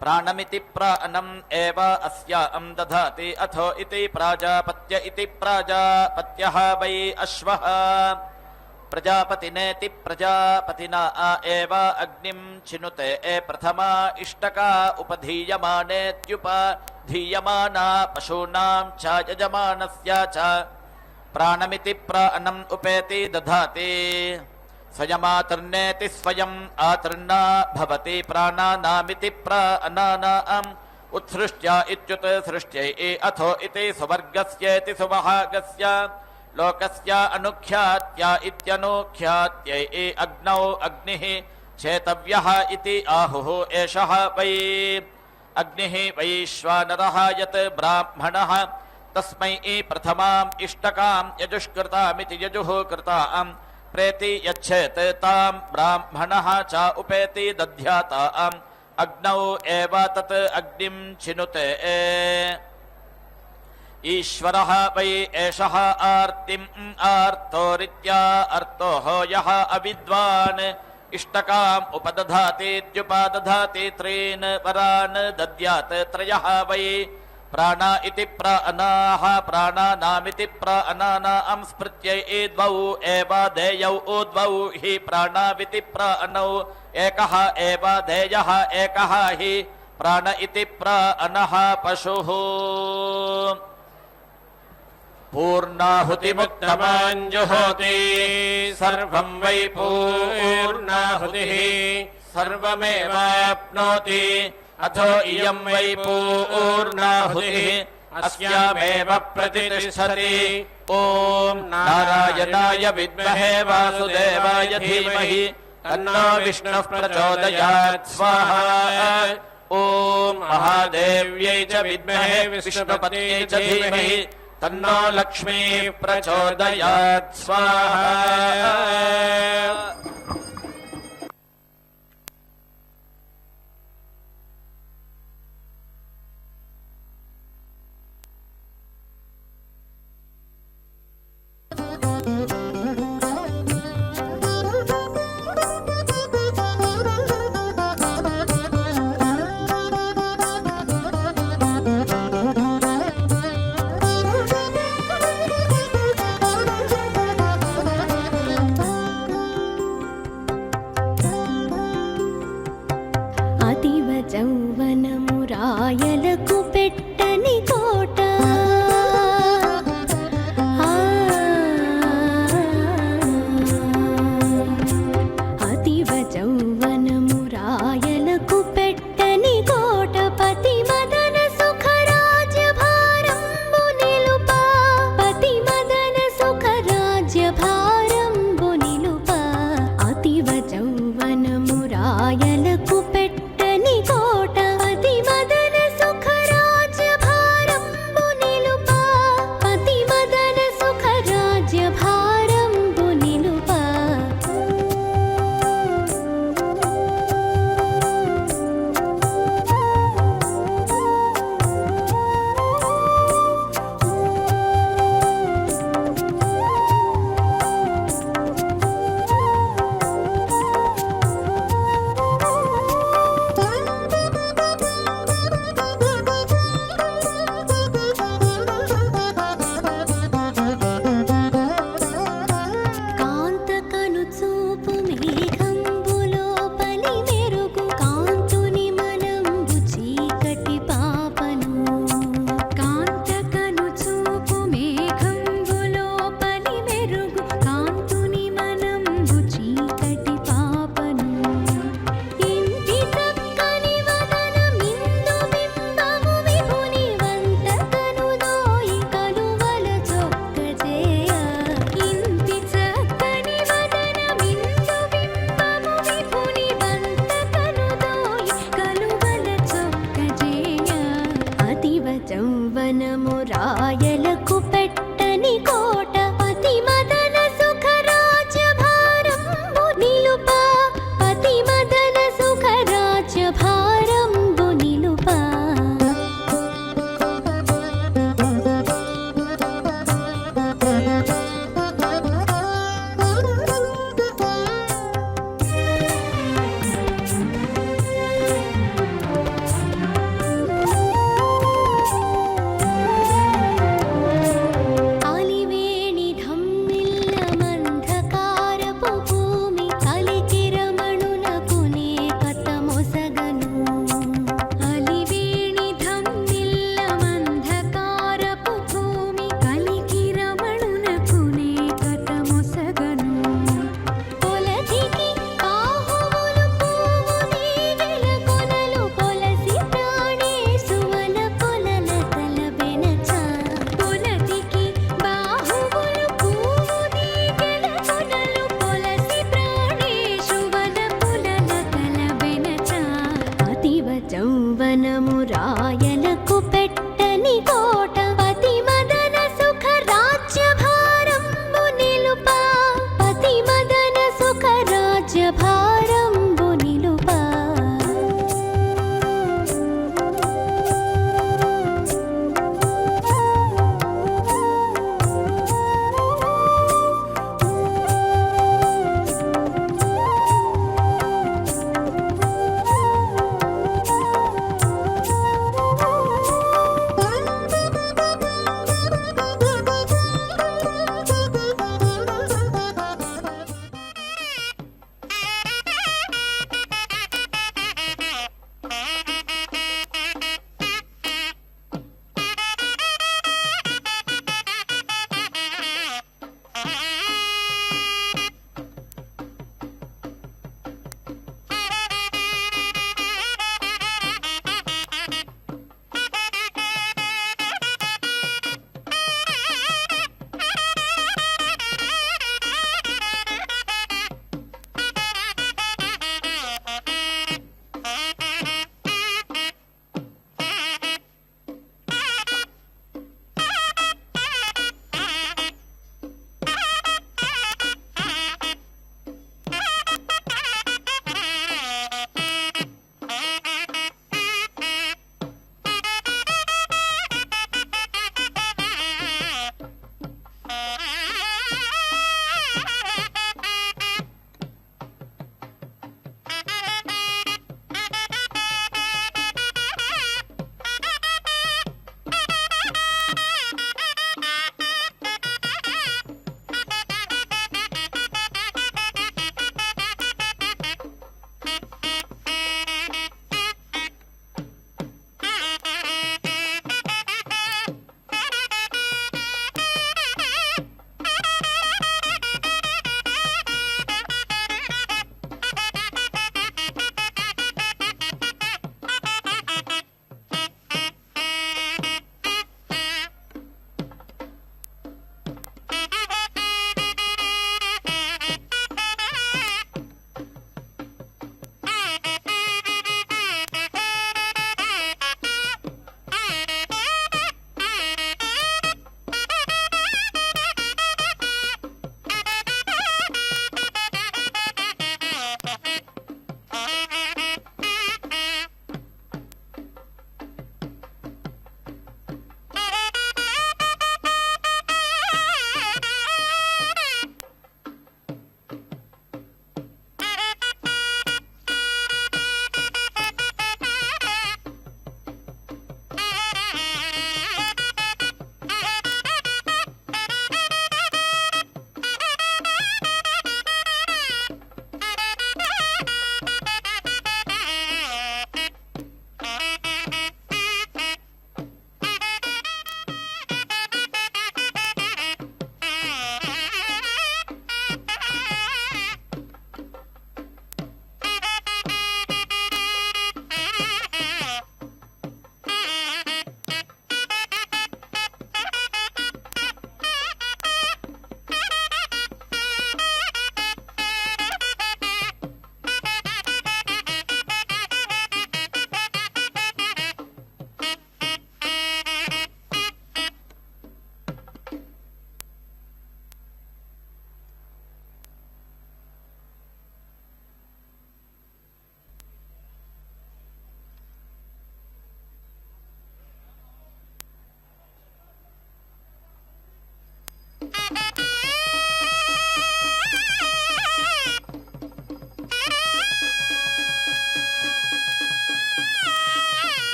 प्राणमिति प्राणम् एव अस्याम् दधाति अथो इति प्राजापत्य इति प्राजापत्यः वै अश्वः प्रजापतिनेति प्रजापतिना एव अग्निम् चिनुते प्रथमा इष्टका उपधीयमानेत्युपधीयमाना पशूनाम् च यजमानस्य च प्राणमिति प्राणम् उपेति दधाति स्वयमातर्नेति स्वयम् आतर्ना भवति प्राणानामिति प्राणानाम् उत्सृष्ट्या इत्युत सृष्ट्यै अथो इति सुवर्गस्येति सुवहागस्य लोकस्य अनुख्यात्या इत्यनुख्यात्यै अग्नौ अग्निः चेतव्यः इति आहुः एषः वै अग्निः वैश्वानरः यत् ब्राह्मणः तस्मै प्रथमाम् इष्टकाम् यजुष्कृतामिति यजुः कृताम् प्रेति यच्छेत् ताम् ब्राह्मणः च उपेति दध्याताम् अग्नौ एव तत् अग्निम् चिनुते ईश्वरः वै एषः आर्तिम् आर्तोरित्या अर्थोः यः अविद्वान् इष्टकाम् उपदधातीत्युपदधाति त्रीन् वरान् दद्यात् त्रयः वै प्राणा इति प्राणाः प्राणानामिति प्राणानाम् स्मृत्यै द्वौ एव देयौ द्वौ हि प्राणाविति प्राणौ एकः एव देयः एकः हि प्राण इति प्राणः पशुः पूर्णाहुतिमुक्तमाञ्जुहोति सर्वं वै पूर्णाहुतिः सर्वमेवाप्नोति अथो इयं वै पूर्णाहुतिः अस्यामेव प्रतिष्ठति ॐ नारायणाय विद्महे वासुदेवाय धीमहि तन्नो विष्णुः प्रचोदयात् स्वाहा ॐ महादेव्यै च विद्महे विष्णुपत्यै च धीमहि तन्नो लक्ष्मीः प्रचोदयात् स्वाहा। రాయలకు పెట్టని కోట అతివ చౌవనము రాయలకు పెట్టని కోట పతి మదన సుఖ రాజ్య భారంబు నిలుప పతి మదన సుఖ రాజ్య భారంబు నిలుప అతివ చౌవనము రాయలకు పెట్టని కోట పతి మదన సుఖ రాజ్య భారం వనమురాయలకు పెట్టని కోటపతి మదన సుఖ రాజ్యభారంబు నిలుపా పతి మదన సుఖ రాజ్యభారంబు నిలుపా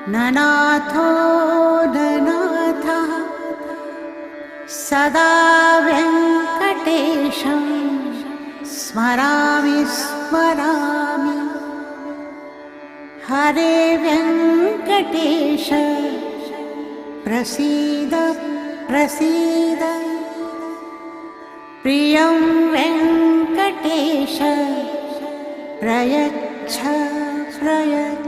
ननाथो ननाथः सदा वेङ्कटेशं स्मरामि स्मरामि हरे वेङ्कटेश प्रसीद प्रसीद प्रियं वेङ्कटेश प्रयच्छ प्रयच्छ